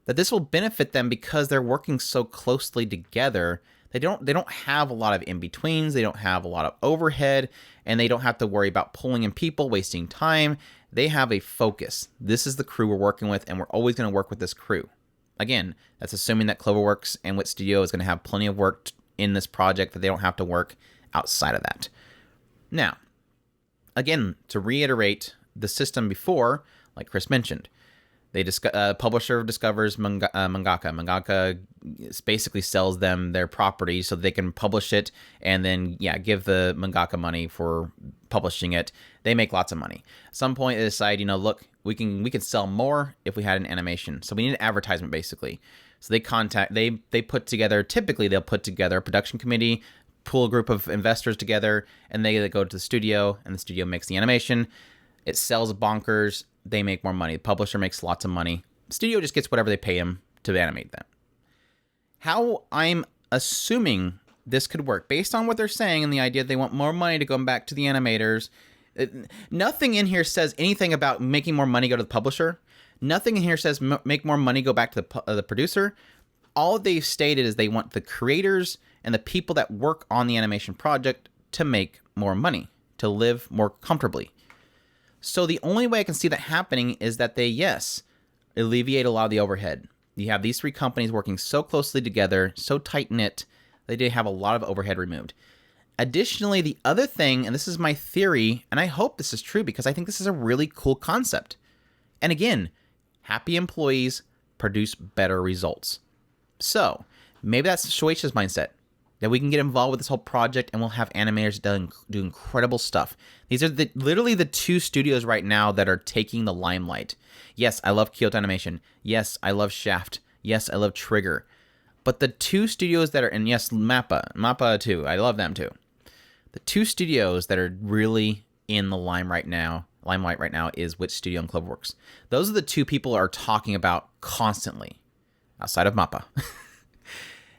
that this will benefit them because they're working so closely together. They don't have a lot of in-betweens, they don't have a lot of overhead, and they don't have to worry about pulling in people, wasting time. They have a focus. This is the crew we're working with, and we're always going to work with this crew. Again, that's assuming that CloverWorks and Wit Studio is going to have plenty of work in this project, that they don't have to work outside of that. Now, again, to reiterate the system before, like Chris mentioned, publisher discovers mangaka. Mangaka basically sells them their property so they can publish it and then, give the mangaka money for publishing it. They make lots of money. At some point, they decide, look, we can sell more if we had an animation. So we need an advertisement, basically. So they put together, typically they'll put together a production committee, pull a group of investors together, and they go to the studio, and the studio makes the animation. It sells bonkers. They make more money. The publisher makes lots of money. The studio just gets whatever they pay him to animate them. How I'm assuming this could work, based on what they're saying and the idea that they want more money to go back to the animators. Nothing in here says anything about making more money go to the publisher. Nothing in here says make more money go back to the producer. All they've stated is they want the creators and the people that work on the animation project to make more money, to live more comfortably. So the only way I can see that happening is that they, alleviate a lot of the overhead. You have these three companies working so closely together, so tight-knit, that they have a lot of overhead removed. Additionally, the other thing, and this is my theory, and I hope this is true because I think this is a really cool concept. And again, happy employees produce better results. So maybe that's Shueisha's mindset, that we can get involved with this whole project and we'll have animators do incredible stuff. These are literally the two studios right now that are taking the limelight. Yes, I love Kyoto Animation. Yes, I love Shaft. Yes, I love Trigger. But the two studios that are, and yes, Mappa too, I love them too. The two studios that are really in the limelight right now is Wit Studio and CloverWorks. Those are the two people are talking about constantly, outside of Mappa.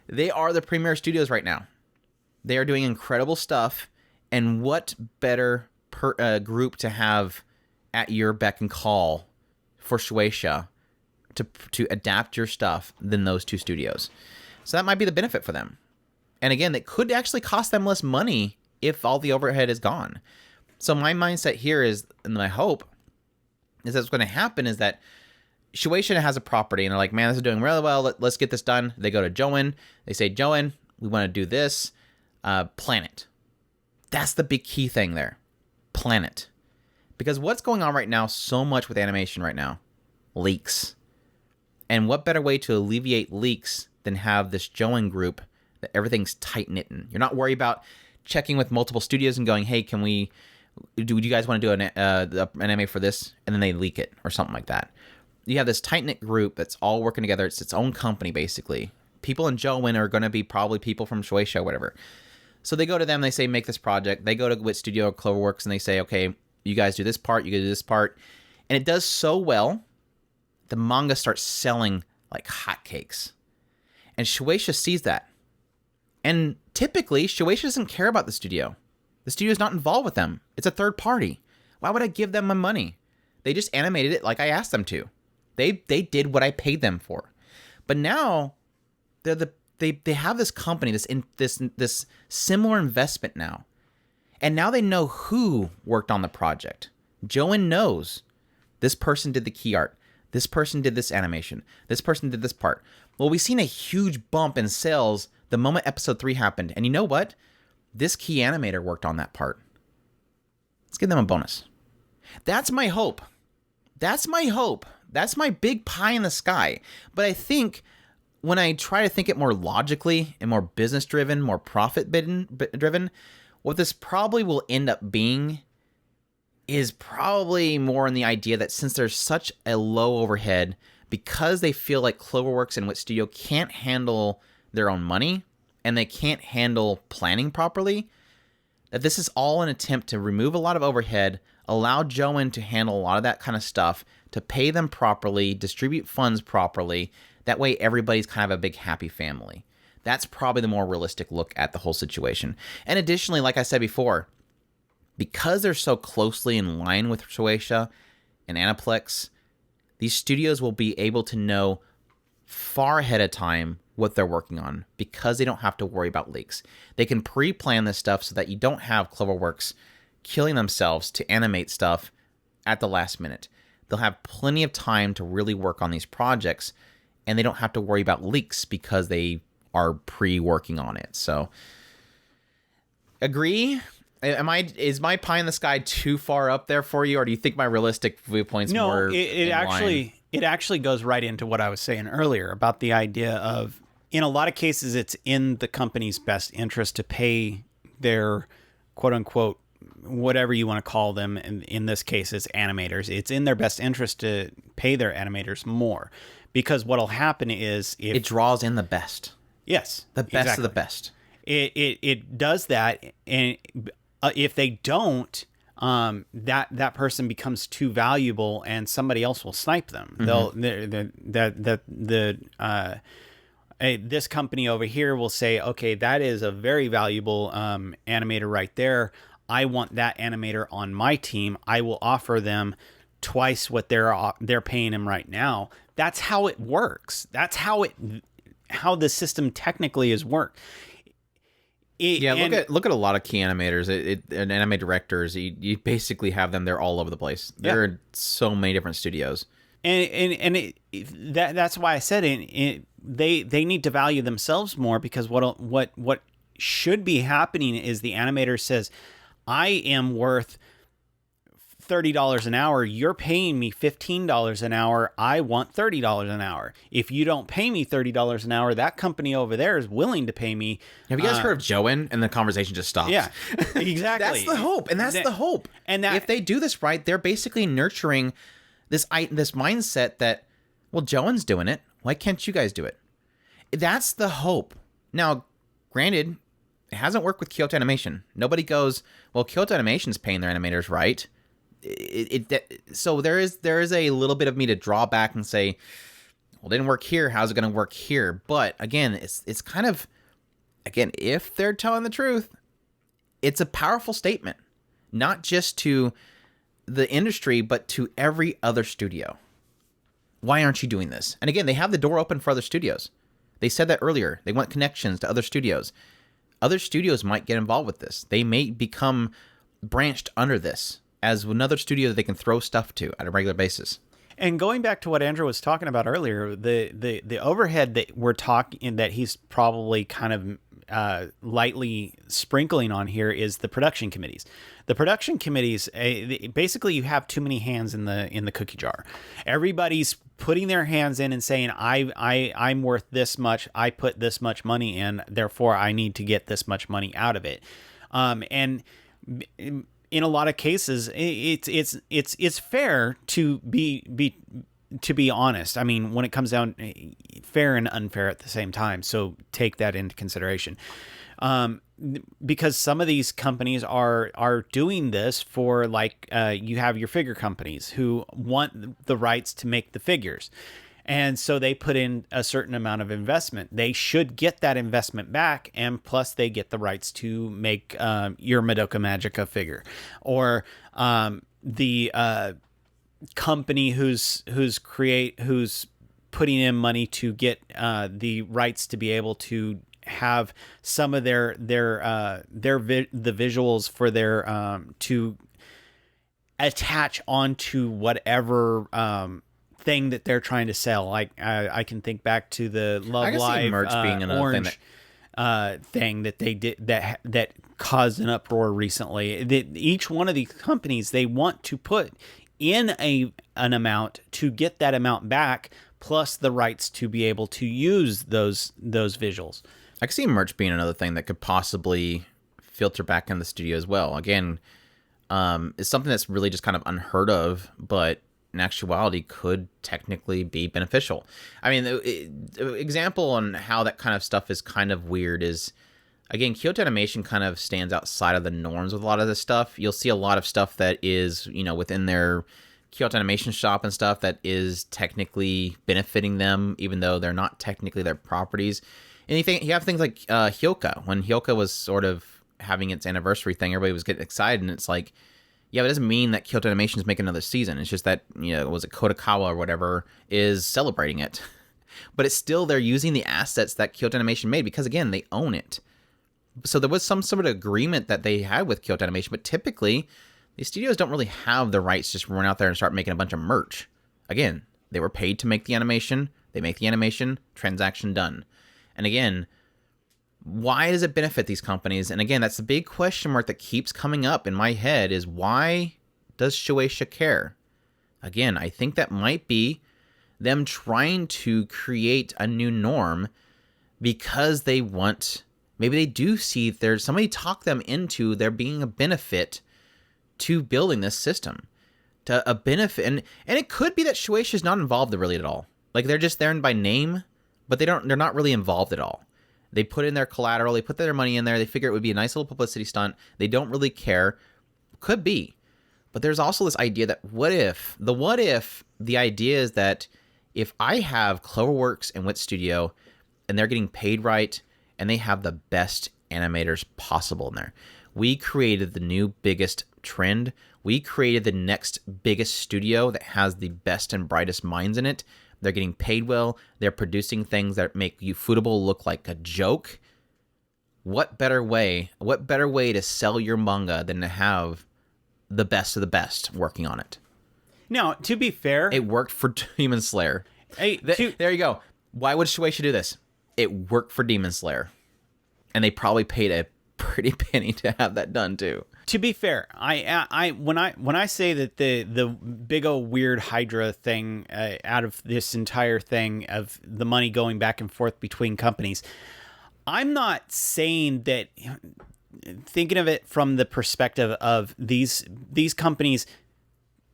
They are the premier studios right now. They are doing incredible stuff, and what better group to have at your beck and call for Shueisha to adapt your stuff than those two studios. So that might be the benefit for them. And again, it could actually cost them less money if all the overhead is gone. So my mindset here is, and my hope is that what's going to happen is that Shueisha has a property and they're like, man, this is doing really well. Let's get this done. They go to JOEN. They say, JOEN, we want to do this. Plan it. That's the big key thing there. Plan it. Because what's going on right now so much with animation right now? Leaks. And what better way to alleviate leaks than have this JOEN group that everything's tight-knitting. You're not worried about checking with multiple studios and going, hey, do you guys want to do an anime for this? And then they leak it or something like that. you have this tight-knit group that's all working together. It's its own company, basically. People in JOEN are going to be probably people from Shueisha or whatever. So they go to them, they say, make this project. They go to Wit Studio or CloverWorks, and they say, okay, you guys do this part, you guys do this part. And it does so well, the manga starts selling like hotcakes. And Shueisha sees that. And typically, Shueisha doesn't care about the studio. The studio is not involved with them. It's a third party. Why would I give them my money? They just animated it like I asked them to. They did what I paid them for. But now they have this company, this similar investment now. And now they know who worked on the project. JOEN knows this person did the key art. This person did this animation. This person did this part. Well, we've seen a huge bump in sales the moment episode 3 happened. And you know what? This key animator worked on that part. Let's give them a bonus. That's my hope. That's my hope. That's my big pie in the sky. But I think when I try to think it more logically and more business driven, more profit driven, what this probably will end up being is probably more in the idea that since there's such a low overhead, because they feel like CloverWorks and Wit Studio can't handle their own money and they can't handle planning properly, that this is all an attempt to remove a lot of overhead, allow JOEN to handle a lot of that kind of stuff, to pay them properly, distribute funds properly. That way everybody's kind of a big happy family. That's probably the more realistic look at the whole situation. And additionally, like I said before, because they're so closely in line with Shueisha and Aniplex, these studios will be able to know far ahead of time what they're working on because they don't have to worry about leaks. They can pre-plan this stuff so that you don't have CloverWorks killing themselves to animate stuff at the last minute. They'll have plenty of time to really work on these projects, and they don't have to worry about leaks because they are pre-working on it. So, agree? Is my pie in the sky too far up there for you, or do you think my realistic viewpoint's more? No, it actually goes right into what I was saying earlier about the idea of, in a lot of cases, it's in the company's best interest to pay their quote unquote whatever you want to call them. In this case, it's animators. It's in their best interest to pay their animators more, because what'll happen is if it draws in the best. Yes, the best exactly. Of the best. It does that, and if they don't, that person becomes too valuable, and somebody else will snipe them. Mm-hmm. This company over here will say, okay, that is a very valuable animator right there. I want that animator on my team. I will offer them twice what they're paying him right now. That's how it works. That's how the system technically is worked. Look at a lot of key animators and anime directors. You basically have them. They're all over the place. There are so many different studios, and that's why I said they need to value themselves more, because what should be happening is the animator says, I am worth $30 an hour. You're paying me $15 an hour. I want $30 an hour. If you don't pay me $30 an hour, that company over there is willing to pay me. Have you guys heard of JOEN? And the conversation just stops. Yeah, exactly. That's the hope, and that's the hope. And that, if they do this right, they're basically nurturing this mindset that, well, JOEN's doing it. Why can't you guys do it? That's the hope. Now, granted, it hasn't worked with Kyoto Animation. Nobody goes, well, Kyoto Animation's paying their animators right. So there is a little bit of me to draw back and say, well, it didn't work here. How's it going to work here? But again, it's kind of, again, if they're telling the truth, it's a powerful statement, not just to the industry, but to every other studio. Why aren't you doing this? And again, they have the door open for other studios. They said that earlier. They want connections to other studios. Other studios might get involved with this. They may become branched under this as another studio that they can throw stuff to at a regular basis. And going back to what Andrew was talking about earlier, the overhead that we're talking, that he's probably kind of lightly sprinkling on here, is the production committees. The production committees, basically, you have too many hands in the cookie jar. Everybody's putting their hands in and saying, I'm worth this much. I put this much money in, therefore I need to get this much money out of it. And in a lot of cases, it's fair to to be honest, I mean, when it comes down, fair and unfair at the same time. So take that into consideration. Because some of these companies are doing this for, like, you have your figure companies who want the rights to make the figures. And so they put in a certain amount of investment. They should get that investment back, and plus they get the rights to make your Madoka Magica figure, or the company who's putting in money to get the rights to be able to have some of the visuals for their to attach onto whatever thing that they're trying to sell. Like I can think back to the Love Live merch being another Orange thing that they did that caused an uproar recently. Each one of these companies, they want to put in an amount to get that amount back, plus the rights to be able to use those visuals. I can see merch being another thing that could possibly filter back in the studio as well. Again, it's something that's really just kind of unheard of, but in actuality could technically be beneficial. I mean, the example on how that kind of stuff is kind of weird is, again, Kyoto Animation kind of stands outside of the norms with a lot of this stuff. You'll see a lot of stuff that is, within their Kyoto Animation shop and stuff that is technically benefiting them, even though they're not technically their properties. Anything, you have things like Hyoka. When Hyoka was sort of having its anniversary thing, everybody was getting excited, and it's like, yeah, but it doesn't mean that Kyoto Animation is making another season. It's just that, was it Kodakawa or whatever is celebrating it. But it's still, they're using the assets that Kyoto Animation made because, again, they own it. So there was some sort of agreement that they had with Kyoto Animation, but typically these studios don't really have the rights to just run out there and start making a bunch of merch. Again, they were paid to make the animation. They make the animation, transaction done. And again, why does it benefit these companies? And again, that's the big question mark that keeps coming up in my head is, why does Shueisha care? Again, I think that might be them trying to create a new norm because they want, maybe they do see there's somebody talk them into there being a benefit to building this system, to a benefit. And it could be that Shueisha is not involved really at all. Like, they're just there by name, but they're not really involved at all. They put in their collateral, they put their money in there, they figure it would be a nice little publicity stunt. They don't really care. Could be. But there's also this idea that what if the idea is that if I have CloverWorks and Wit Studio and they're getting paid right and they have the best animators possible in there. We created the new biggest trend. We created the next biggest studio that has the best and brightest minds in it. They're getting paid well. They're producing things that make Ufotable look like a joke. What better way to sell your manga than to have the best of the best working on it? Now, to be fair, it worked for Demon Slayer. Hey, there you go. Why would Shueisha do this? It worked for Demon Slayer. And they probably paid a pretty penny to have that done too. To be fair, when I say that the big old weird Hydra thing out of this entire thing of the money going back and forth between companies, I'm not saying that, thinking of it from the perspective of these companies,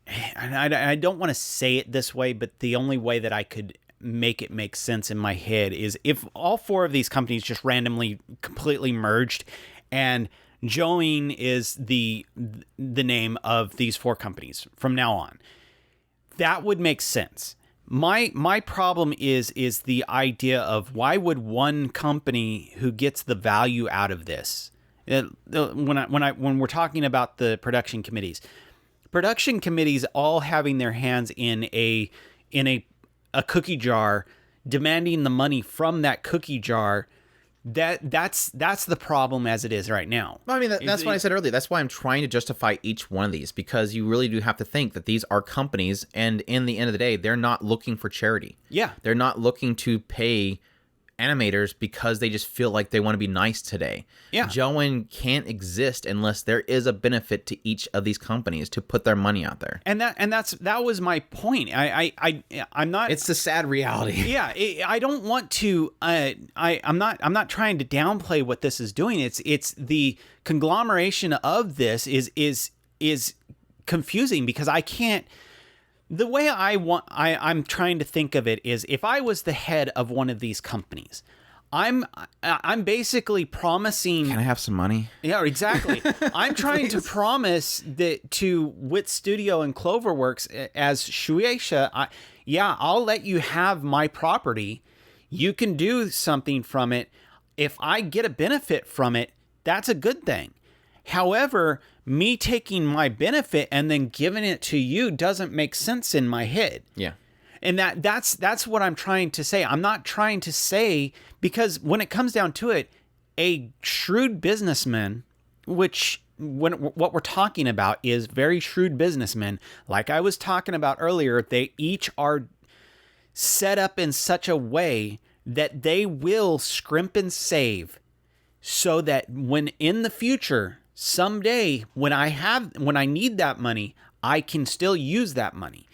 and I don't want to say it this way, but the only way that I could make it make sense in my head is if all four of these companies just randomly completely merged and JOEN is the name of these four companies from now on. That would make sense. My problem is the idea of why would one company who gets the value out of this, when we're talking about the production committees all having their hands in a cookie jar, demanding the money from that cookie jar. That's the problem as it is right now. I mean, that's what I said earlier. That's why I'm trying to justify each one of these, because you really do have to think that these are companies, and in the end of the day, they're not looking for charity. Yeah. They're not looking to pay animators because they just feel like they want to be nice today. Yeah. JOEN can't exist unless there is a benefit to each of these companies to put their money out there. And that was my point. I'm not. It's the sad reality. Yeah, I don't want to. I'm not trying to downplay what this is doing. It's the conglomeration of this is confusing because I can't. The way I'm trying to think of it is, if I was the head of one of these companies, I'm basically promising. Can I have some money? Yeah, exactly. I'm trying to promise that to Wit Studio and CloverWorks as Shueisha, I'll let you have my property. You can do something from it. If I get a benefit from it, that's a good thing. However, me taking my benefit and then giving it to you doesn't make sense in my head. Yeah. And that's what I'm trying to say. I'm not trying to say, because when it comes down to it, a shrewd businessman, what we're talking about is very shrewd businessmen, like I was talking about earlier, they each are set up in such a way that they will scrimp and save, so that when in the future, someday, when I need that money, I can still use that money.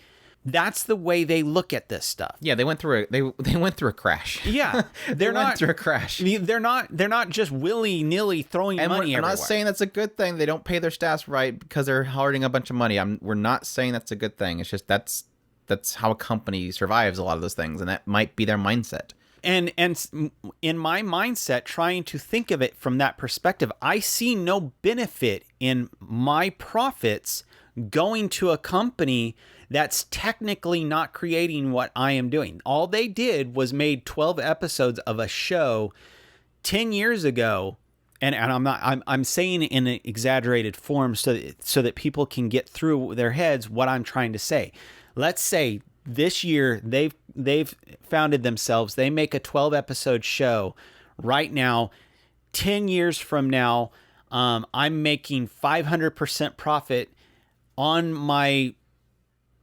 That's the way they look at this stuff. Yeah, they went through a crash. Yeah, they went through a crash. They're not just willy-nilly throwing money everywhere. I'm not saying that's a good thing. They don't pay their staffs right because they're hoarding a bunch of money. We're not saying that's a good thing. It's just that's how a company survives a lot of those things, and that might be their mindset. And in my mindset, trying to think of it from that perspective, I see no benefit in my profits going to a company that's technically not creating what I am doing. All they did was made 12 episodes of a show 10 years ago, and I'm saying it in an exaggerated form so that people can get through their heads what I'm trying to say. Let's say this year they've founded themselves. They make a 12 episode show right now. 10 years from now, I'm making 500% profit on my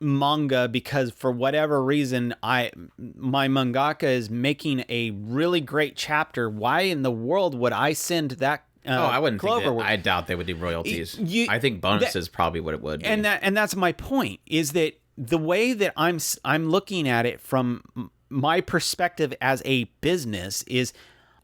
manga because for whatever reason my mangaka is making a really great chapter. Why in the world would I send that? I wouldn't think that. I doubt they would do royalties. I think bonus is probably what it would be. And that's my point, is that the way that I'm looking at it from my perspective as a business is,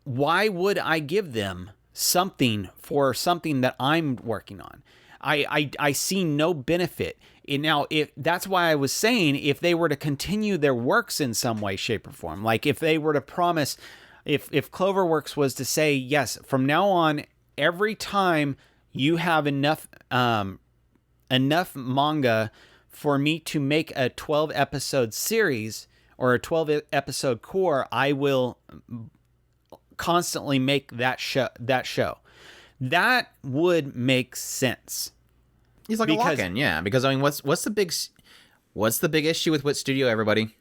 why would I give them something for something that I'm working on? I see no benefit. And now, if that's why I was saying, if they were to continue their works in some way, shape, or form, like if they were to promise, if CloverWorks was to say, yes, from now on, every time you have enough manga for me to make a 12 episode series or a 12 episode core, I will constantly make that show. That would make sense. He's like a lock-in, yeah. Because I mean, what's the big issue with Wit Studio, everybody?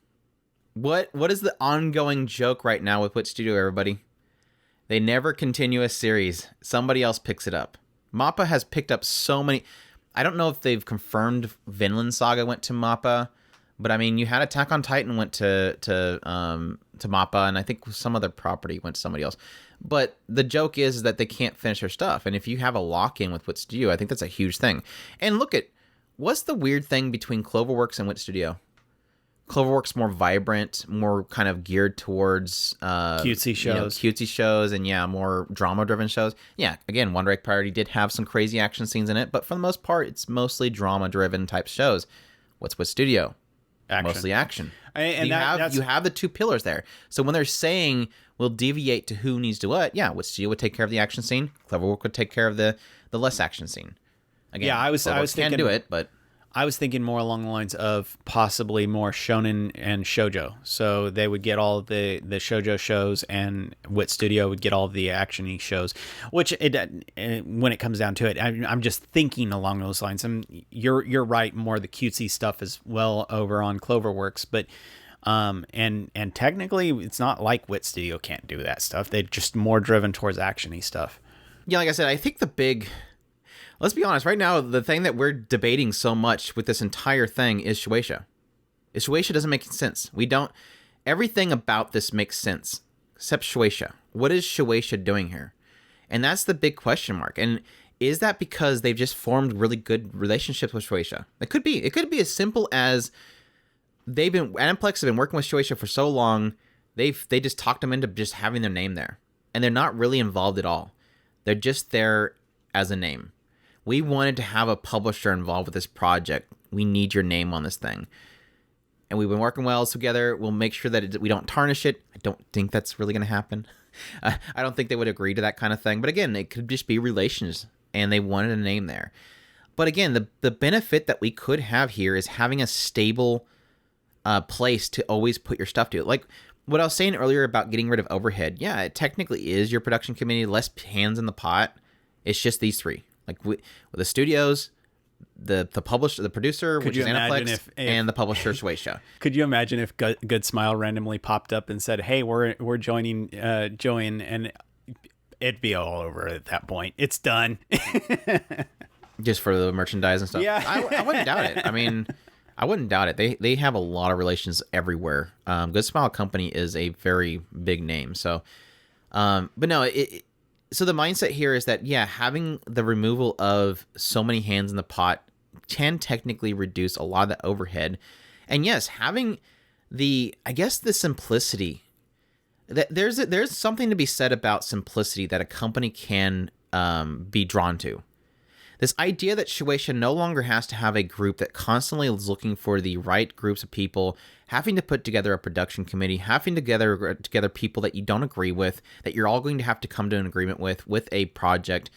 What is the ongoing joke right now with Wit Studio, everybody? They never continue a series. Somebody else picks it up. MAPPA has picked up so many. I don't know if they've confirmed Vinland Saga went to MAPPA, but I mean, you had Attack on Titan went to MAPPA, and I think some other property went to somebody else. But the joke is that they can't finish their stuff. And if you have a lock-in with Wit Studio, I think that's a huge thing. And look at, what's the weird thing between CloverWorks and Wit Studio? CloverWorks more vibrant, more kind of geared towards cutesy shows. Cutesy shows, and more drama-driven shows. Yeah, again, One Direct Priority did have some crazy action scenes in it, but for the most part, it's mostly drama-driven type shows. What's Wit Studio? Action. Mostly action. And you have the two pillars there. So when they're saying we'll deviate to who needs to what, Wit Studio would take care of the action scene. CloverWorks would take care of the less action scene. Again, I was thinking, can do it, but I was thinking more along the lines of possibly more shonen and shoujo. So they would get all the shoujo shows, and Wit Studio would get all the action-y shows. Which when it comes down to it, I'm just thinking along those lines. And you're right, more the cutesy stuff is well over on CloverWorks, but and technically it's not like Wit Studio can't do that stuff. They're just more driven towards action-y stuff. Yeah, like I said, I think let's be honest, right now, the thing that we're debating so much with this entire thing is Shueisha. Shueisha doesn't make sense. Everything about this makes sense, except Shueisha. What is Shueisha doing here? And that's the big question mark. And is that because they've just formed really good relationships with Shueisha? It could be. It could be as simple as Aniplex have been working with Shueisha for so long, they just talked them into just having their name there. And they're not really involved at all. They're just there as a name. We wanted to have a publisher involved with this project. We need your name on this thing. and we've been working well together. We'll make sure that we don't tarnish it. I don't think that's really going to happen. I don't think they would agree to that kind of thing. But again, it could just be relations, and they wanted a name there. But again, the benefit that we could have here is having a stable place to always put your stuff to. Like what I was saying earlier about getting rid of overhead. Yeah, it technically is your production committee, less hands in the pot. It's just these three. Like with the studios, the publisher, the producer, which is Aniplex, if, and the publisher, Shueisha. Could you imagine if Good Smile randomly popped up and said, "Hey, we're joining JOEN," and it'd be all over at that point. It's done. Just for the merchandise and stuff. Yeah, I wouldn't doubt it. I mean, I wouldn't doubt it. They have a lot of relations everywhere. Good Smile Company is a very big name. So, but no, so the mindset here is that, yeah, having the removal of so many hands in the pot can technically reduce a lot of the overhead. And yes, having the simplicity, that there's something to be said about simplicity that a company can be drawn to. This idea that Shueisha no longer has to have a group that constantly is looking for the right groups of people, having to put together a production committee, having to together people that you don't agree with, that you're all going to have to come to an agreement with a project.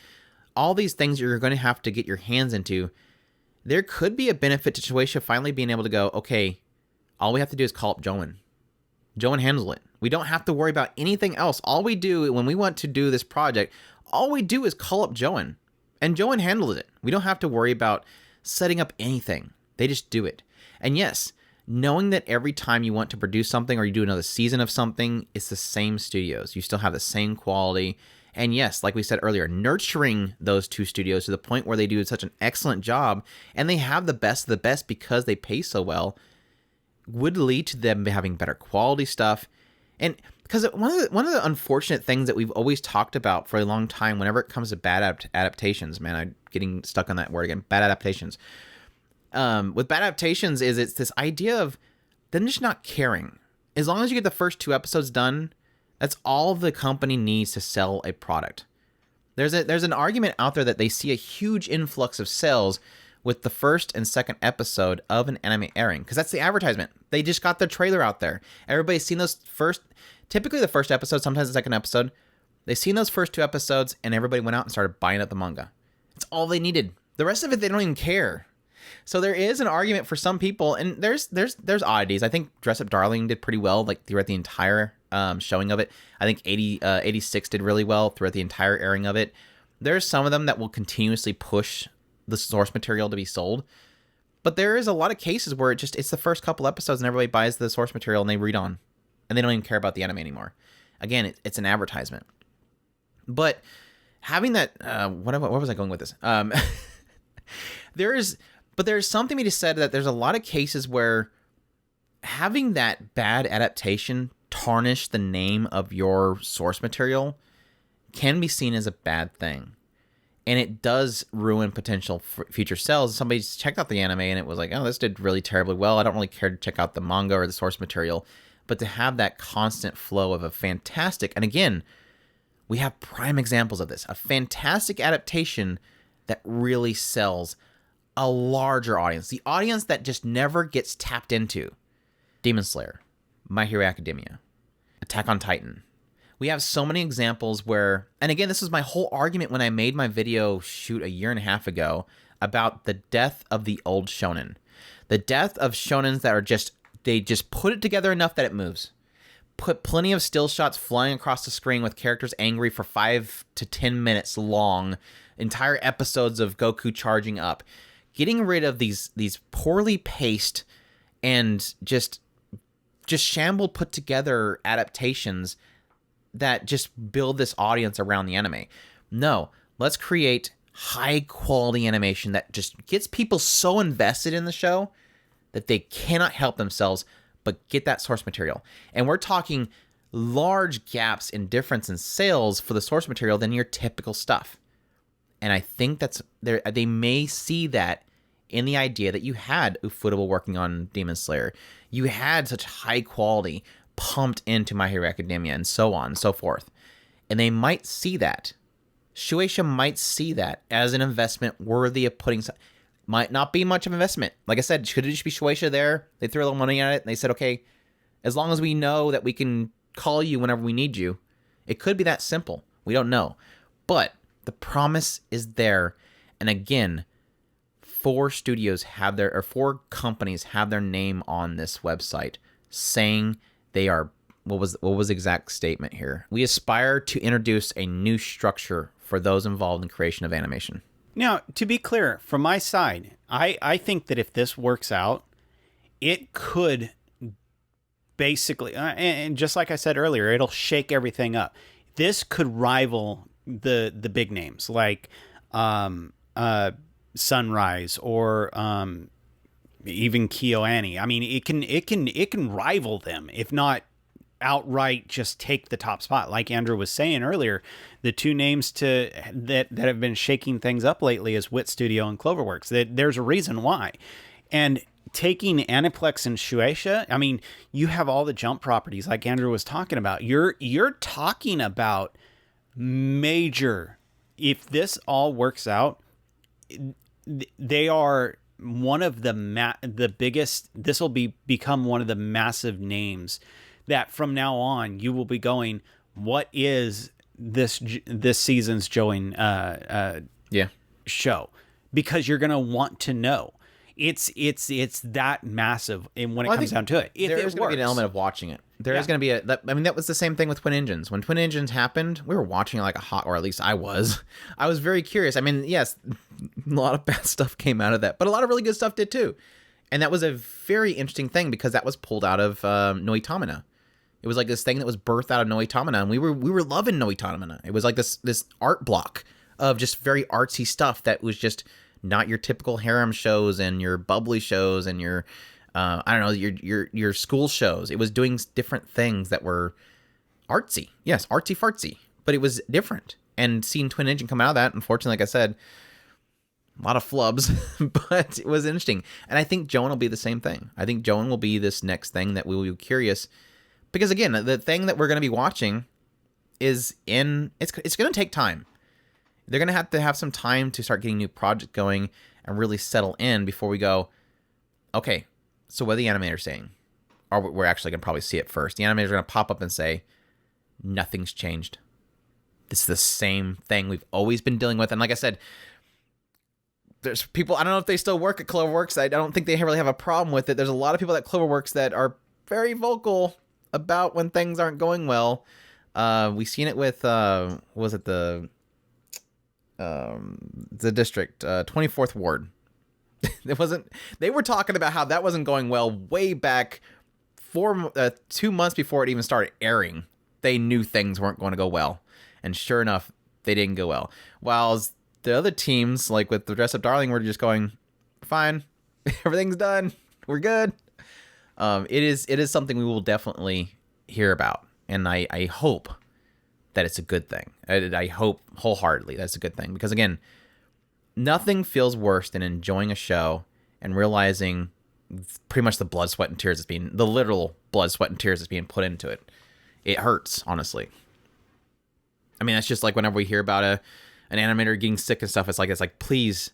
All these things you're going to have to get your hands into. There could be a benefit to Shueisha finally being able to go, okay, all we have to do is call up JOEN. JOEN handles it. We don't have to worry about anything else. All we do when we want to do this project, all we do is call up JOEN. And JOEN handles it. We don't have to worry about setting up anything. They just do it. And yes, knowing that every time you want to produce something or you do another season of something, it's the same studios. You still have the same quality. And yes, like we said earlier, nurturing those two studios to the point where they do such an excellent job and they have the best of the best because they pay so well would lead to them having better quality stuff. And because one of the unfortunate things that we've always talked about for a long time, whenever it comes to bad adaptations, man, I'm getting stuck on that word again, bad adaptations. With bad adaptations is it's this idea of them just not caring. As long as you get the first 2 episodes done, that's all the company needs to sell a product. There's an argument out there that they see a huge influx of sales with the first and second episode of an anime airing, because that's the advertisement. They just got their trailer out there. Everybody's seen those typically the first episode, sometimes the second episode. They've seen those first 2 episodes, and everybody went out and started buying up the manga. It's all they needed. The rest of it, they don't even care. So there is an argument for some people, and there's oddities. I think Dress Up Darling did pretty well, like throughout the entire showing of it. I think 86 did really well throughout the entire airing of it. There's some of them that will continuously push the source material to be sold, but there is a lot of cases where it's the first couple episodes and everybody buys the source material and they read on, and they don't even care about the anime anymore. Again, it's an advertisement. But having that, where was I going with this? There's something to be said that there's a lot of cases where having that bad adaptation tarnish the name of your source material can be seen as a bad thing. And it does ruin potential future sales. Somebody checked out the anime and it was like, oh, this did really terribly well. I don't really care to check out the manga or the source material. But to have that constant flow of a fantastic, and again, we have prime examples of this, a fantastic adaptation that really sells a larger audience, the audience that just never gets tapped into. Demon Slayer, My Hero Academia, Attack on Titan. We have so many examples where, and again, this was my whole argument when I made my video, a year and a half ago, about the death of the old shonen. The death of shonens that are they just put it together enough that it moves. Put plenty of still shots flying across the screen with characters angry for 5 to 10 minutes long, entire episodes of Goku charging up. Getting rid of these poorly paced and just shambled put together adaptations that just build this audience around the anime. No, let's create high quality animation that just gets people so invested in the show that they cannot help themselves but get that source material. And we're talking large gaps in difference in sales for the source material than your typical stuff. And I think they may see that in the idea that you had Ufotable working on Demon Slayer. You had such high quality pumped into My Hero Academia and so on and so forth. And they might see that. Shueisha might see that as an investment worthy of putting... Might not be much of an investment. Like I said, could it just be Shueisha there? They threw a little money at it and they said, okay, as long as we know that we can call you whenever we need you, it could be that simple. We don't know. But the promise is there. And again, 4 companies have their name on this website saying they are, what was the exact statement here? We aspire to introduce a new structure for those involved in creation of animation. Now, to be clear, from my side, I think that if this works out, it could basically, and just like I said earlier, it'll shake everything up. This could rival the big names like Sunrise or even KyoAni. I mean, it can rival them, if not outright just take the top spot. Like Andrew was saying earlier, the 2 names that have been shaking things up lately is Wit Studio and CloverWorks. There's a reason why. And taking Aniplex and Shueisha, I mean, you have all the Jump properties like Andrew was talking about. You're talking about major. If this all works out, they are one of the biggest. This will become one of the massive names that from now on you will be going, what is this season's JOEN show? Because you're going to want to know. It's that massive, and when it comes down to it, there is going to be an element of watching it. There is going to be that was the same thing with Twin Engines. When Twin Engines happened, we were watching it like a hot, or at least I was. I was very curious. I mean, yes, a lot of bad stuff came out of that, but a lot of really good stuff did too. And that was a very interesting thing because that was pulled out of Noitamina. It was like this thing that was birthed out of Noitamina, and we were loving Noitamina. It was like this art block of just very artsy stuff that was just not your typical harem shows and your bubbly shows and your I don't know, your school shows. It was doing different things that were artsy. Yes, artsy fartsy, but it was different. And seeing Twin Engine come out of that, unfortunately, like I said, a lot of flubs, but it was interesting. And I think JOEN will be the same thing. I think JOEN will be this next thing that we will be curious. Because again, the thing that we're going to be watching is it's going to take time. They're going to have some time to start getting new projects going and really settle in before we go, okay, so what are the animators saying? Or we're actually going to probably see it first. The animators are going to pop up and say, nothing's changed. This is the same thing we've always been dealing with. And like I said, there's people, I don't know if they still work at CloverWorks. I don't think they really have a problem with it. There's a lot of people at CloverWorks that are very vocal about when things aren't going well. We've seen it with, was it the district, 24th Ward. They were talking about how that wasn't going well way back 2 months before it even started airing. They knew things weren't going to go well. And sure enough, they didn't go well. While the other teams, like with the Dress Up Darling, were just going, fine, everything's done, we're good. It is something we will definitely hear about. And I hope that it's a good thing. I hope wholeheartedly that's a good thing. Because again, nothing feels worse than enjoying a show and realizing pretty much the blood, sweat, and tears the literal blood, sweat, and tears that's being put into it. It hurts, honestly. I mean, that's just like whenever we hear about an animator getting sick and stuff, it's like please,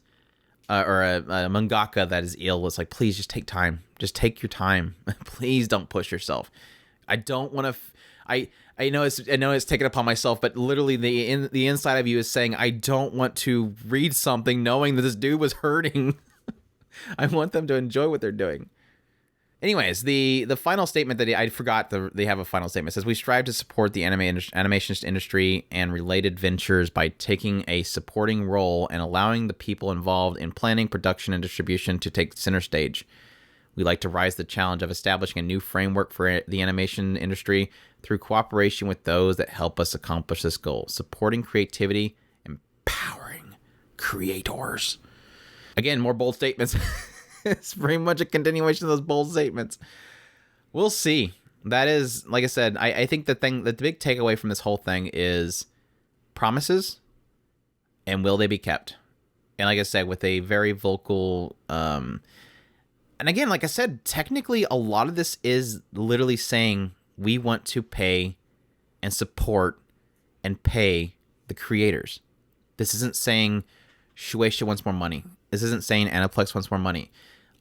or a mangaka that is ill, it's like, please just take time. Just take your time. Please don't push yourself. I don't want to, I know it's taken upon myself, but literally the inside of you is saying, I don't want to read something knowing that this dude was hurting. I want them to enjoy what they're doing. Anyways, the final statement that I forgot, they have a final statement. It says, we strive to support the animation industry and related ventures by taking a supporting role and allowing the people involved in planning, production, and distribution to take center stage. We like to rise the challenge of establishing a new framework for the animation industry through cooperation with those that help us accomplish this goal, supporting creativity, empowering creators. Again, more bold statements. It's very much a continuation of those bold statements. We'll see. That is, like I said, I think the big takeaway from this whole thing is promises and will they be kept? And like I said, with a very vocal, and again, like I said, technically a lot of this is literally saying we want to pay and support and pay the creators. This isn't saying Shueisha wants more money. This isn't saying Aniplex wants more money.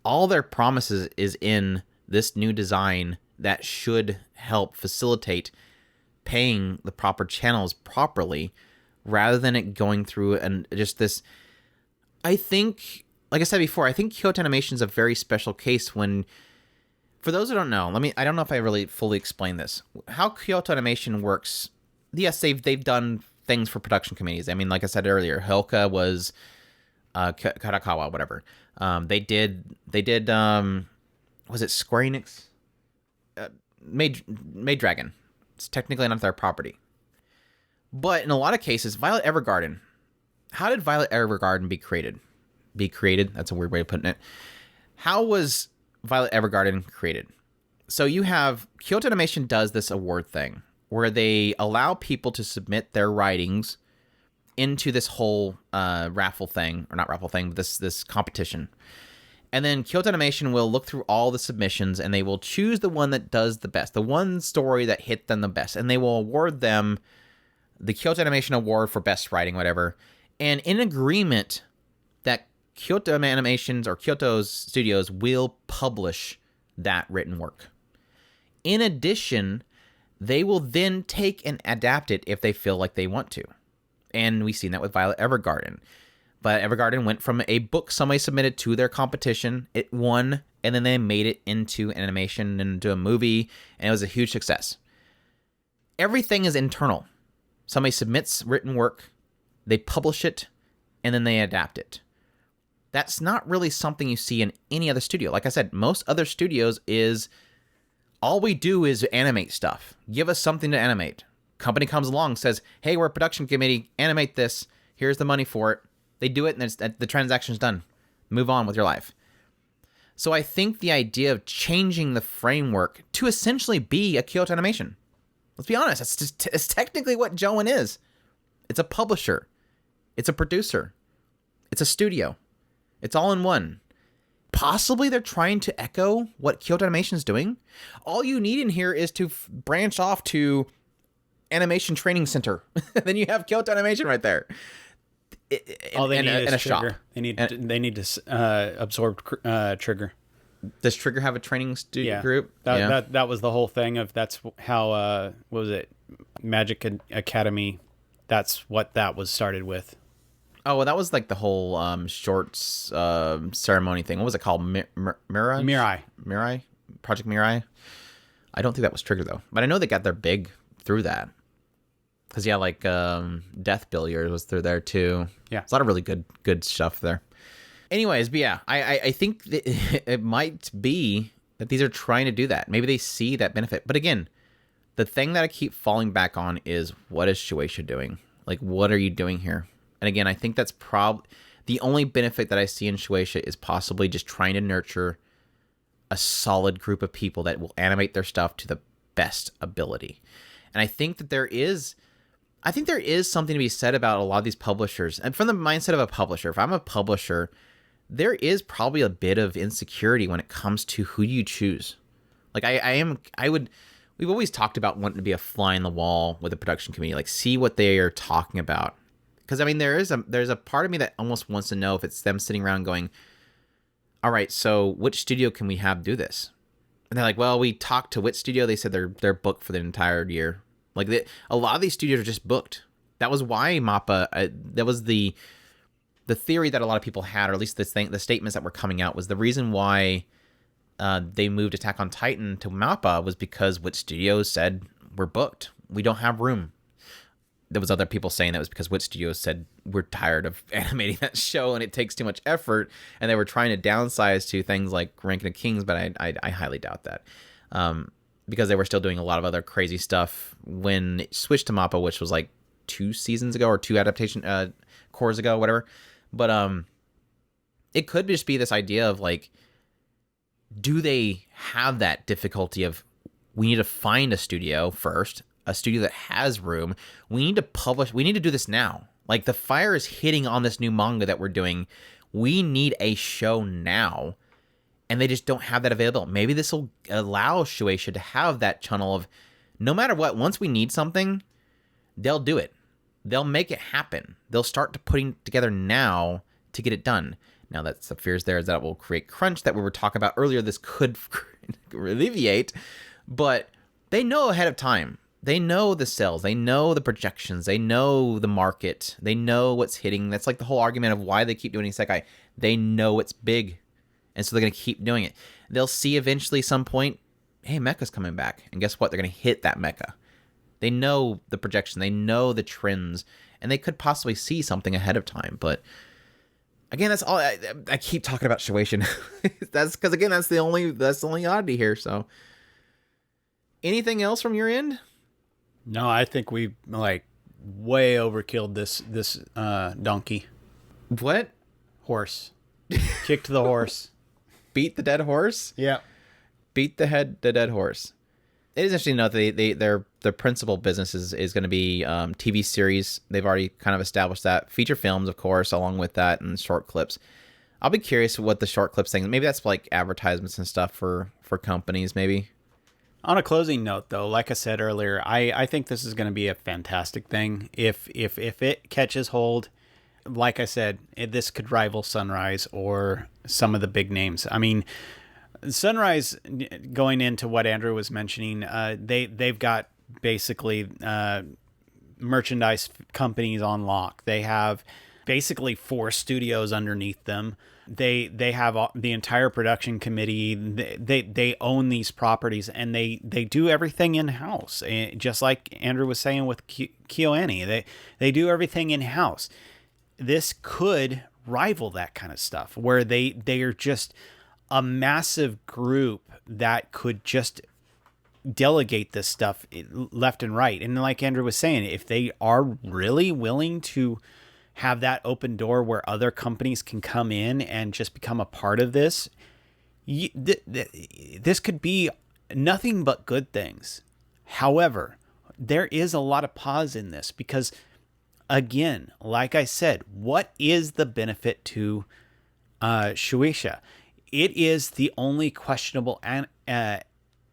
All their promises is in this new design that should help facilitate paying the proper channels properly, rather than it going through and just this. I think, like I said before, I think Kyoto Animation is a very special case when, for those who don't know, I don't know if I really fully explained this. How Kyoto Animation works, yes, they've done things for production committees. I mean, like I said earlier, Helka was Karakawa, whatever. They did was it Square Enix? Made Dragon. It's technically not their property. But in a lot of cases, Violet Evergarden. How did Violet Evergarden be created? That's a weird way of putting it. How was Violet Evergarden created? So you have Kyoto Animation does this award thing where they allow people to submit their writings into this whole raffle thing, or not raffle thing, but this competition. And then Kyoto Animation will look through all the submissions and they will choose the one that does the best, the one story that hit them the best, and they will award them the Kyoto Animation Award for best writing, whatever. And in agreement that Kyoto Animations or Kyoto's studios will publish that written work. In addition, they will then take and adapt it if they feel like they want to. And we've seen that with Violet Evergarden. Violet Evergarden went from a book somebody submitted to their competition. It won, and then they made it into an animation and into a movie, and it was a huge success. Everything is internal. Somebody submits written work, they publish it, and then they adapt it. That's not really something you see in any other studio. Like I said, most other studios is all we do is animate stuff. Give us something to animate. Company comes along, says, hey, we're a production committee, animate this. Here's the money for it. They do it, and the transaction's done. Move on with your life. So I think the idea of changing the framework to essentially be a Kyoto Animation. Let's be honest, it's technically what JOEN is. It's a publisher. It's a producer. It's a studio. It's all in one. Possibly they're trying to echo what Kyoto Animation is doing. All you need in here is to branch off to Animation Training Center. Then you have Kyoto Animation right there. All they need is a Trigger. shop. They need to absorb Trigger. Does Trigger have a training group? That was the whole thing of that's how what was it, Magic Academy? That's what that was started with. Oh, well, that was like the whole shorts ceremony thing. What was it called? Mirai? Project Mirai? I don't think that was Trigger, though. But I know they got their big through that. Because, yeah, like Death Billiard was through there, too. Yeah. There's a lot of really good stuff there. Anyways, but yeah, I think that it might be that these are trying to do that. Maybe they see that benefit. But again, the thing that I keep falling back on is, what is Shueisha doing? Like, what are you doing here? And again, I think that's probably the only benefit that I see in Shueisha is possibly just trying to nurture a solid group of people that will animate their stuff to the best ability. And I think that there is something to be said about a lot of these publishers. And from the mindset of a publisher, if I'm a publisher, there is probably a bit of insecurity when it comes to who you choose. Like we've always talked about wanting to be a fly in the wall with a production committee, like see what they are talking about. Because I mean, there's a part of me that almost wants to know if it's them sitting around going, all right, so which studio can we have do this? And they're like, well, we talked to Wit Studio. They said they're booked for the entire year. Like a lot of these studios are just booked. That was why MAPPA, that was the theory that a lot of people had, or at least the statements that were coming out, was the reason why they moved Attack on Titan to MAPPA was because Wit Studio said, we're booked. We don't have room. There was other people saying that was because Wit Studio said, we're tired of animating that show and it takes too much effort. And they were trying to downsize to things like Ranking of Kings, but I highly doubt that. Because they were still doing a lot of other crazy stuff when it switched to MAPPA, which was like 2 seasons ago or 2 adaptation cores ago, whatever. But it could just be this idea of like, do they have that difficulty of, we need to find a studio first, a studio that has room. We need to publish. We need to do this now. Like the fire is hitting on this new manga that we're doing. We need a show now. And they just don't have that available. Maybe this will allow Shueisha to have that channel of, no matter what, once we need something, they'll do it. They'll make it happen. They'll start to putting together now to get it done. Now, that's the fears there is that it will create crunch that we were talking about earlier. This could alleviate, but they know ahead of time. They know the sales. They know the projections. They know the market. They know what's hitting. That's like the whole argument of why they keep doing isekai. They know it's big, and so they're going to keep doing it. They'll see eventually some point, hey, mecha's coming back. And guess what? They're going to hit that mecha. They know the projection. They know the trends, and they could possibly see something ahead of time, but... Again, that's all. I keep talking about Shueisha. That's because again, that's the only oddity here. So, anything else from your end? No, I think we like way overkilled this donkey. What? Horse. Kicked the horse. Beat the dead horse? Yeah. Beat the dead horse. It is interesting to note that their principal business is going to be TV series. They've already kind of established that. Feature films, of course, along with that, and short clips. I'll be curious what the short clips thing. Maybe that's like advertisements and stuff for companies, maybe. On a closing note, though, like I said earlier, I think this is going to be a fantastic thing. If it catches hold, like I said, this could rival Sunrise or some of the big names. I mean, Sunrise, going into what Andrew was mentioning, they've got basically merchandise companies on lock. They have basically 4 studios underneath them. They have the entire production committee. They own these properties, and they do everything in house. Just like Andrew was saying with KyoAni, they do everything in house. This could rival that kind of stuff, where they are just a massive group that could just delegate this stuff left and right. And like Andrew was saying, if they are really willing to have that open door where other companies can come in and just become a part of this, this could be nothing but good things. However, there is a lot of pause in this because, again, like I said, what is the benefit to Shueisha? It is the only questionable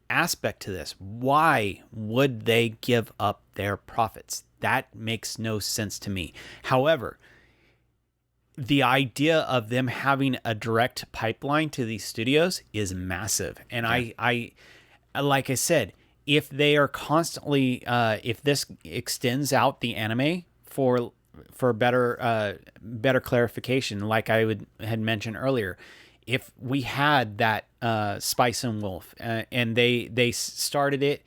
aspect to this. Why would they give up their profits? That makes no sense to me. However, the idea of them having a direct pipeline to these studios is massive. And I like I said, if they are constantly, if this extends out the anime for better clarification, like I had mentioned earlier, if we had that Spice and Wolf and they started it,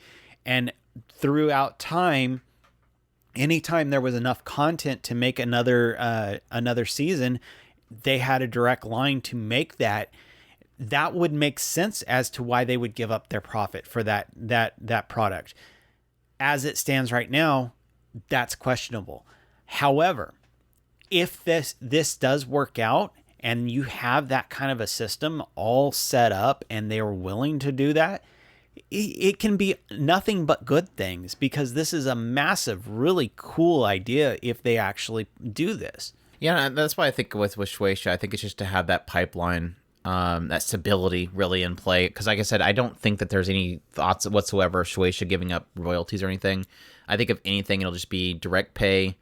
and throughout time, anytime there was enough content to make another season, they had a direct line to make that. That would make sense as to why they would give up their profit for that product. As it stands right now, that's questionable. However, if this does work out and you have that kind of a system all set up and they are willing to do that, it can be nothing but good things, because this is a massive, really cool idea if they actually do this. Yeah, that's why I think with Shueisha, I think it's just to have that pipeline, that stability really in play. Because like I said, I don't think that there's any thoughts whatsoever of Shueisha giving up royalties or anything. I think if anything, it'll just be direct pay,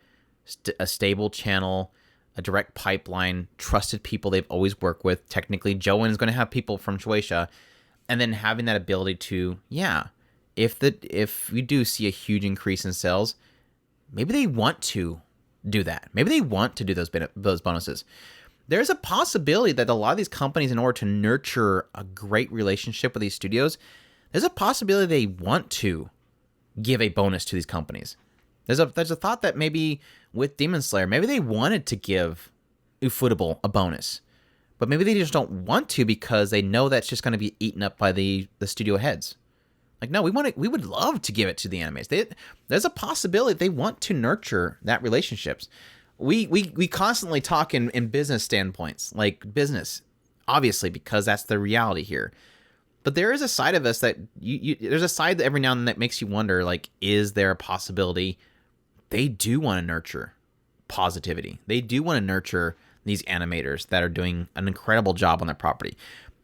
a stable channel, a direct pipeline, trusted people they've always worked with. Technically, JOEN is going to have people from Shueisha. And then having that ability to, if you do see a huge increase in sales, maybe they want to do that. Maybe they want to do those bonuses. There's a possibility that a lot of these companies, in order to nurture a great relationship with these studios, there's a possibility they want to give a bonus to these companies. There's a thought that maybe with Demon Slayer, maybe they wanted to give Ufotable a bonus. But maybe they just don't want to because they know that's just going to be eaten up by the studio heads. Like, no, we would love to give it to the animes. There's a possibility they want to nurture that relationships. We constantly talk in business standpoints, like business, obviously, because that's the reality here. But there is a side of us that there's a side that every now and then that makes you wonder, like, is there a possibility they do want to nurture positivity? They do want to nurture these animators that are doing an incredible job on their property.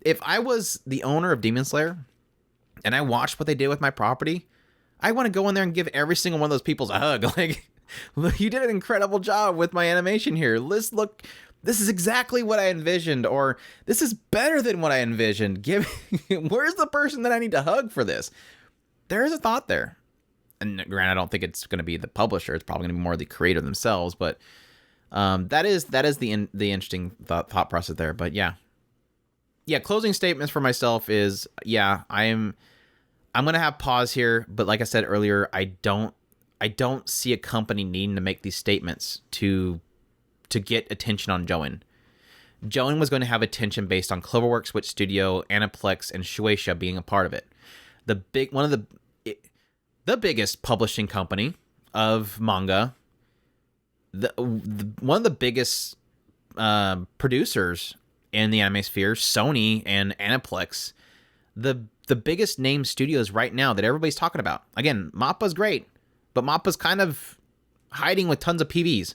If I was the owner of Demon Slayer and I watched what they did with my property, I want to go in there and give every single one of those people a hug. Like, look, you did an incredible job with my animation here. Let's look. this is exactly what I envisioned, or this is better than what I envisioned. Where's the person that I need to hug for this? There is a thought there. And granted, I don't think it's going to be the publisher. It's probably going to be more the creator themselves. But that is the interesting thought process there. But yeah. Closing statements for myself is, I'm going to have pause here. But like I said earlier, I don't see a company needing to make these statements to get attention on JOEN. JOEN was going to have attention based on CloverWorks, Wit Studio, Aniplex, and Shueisha being a part of it. One of the biggest publishing company of manga, one of the biggest producers in the anime sphere, Sony and Aniplex, the biggest name studios right now that everybody's talking about. Again, MAPPA's great, but MAPPA's kind of hiding with tons of PVs.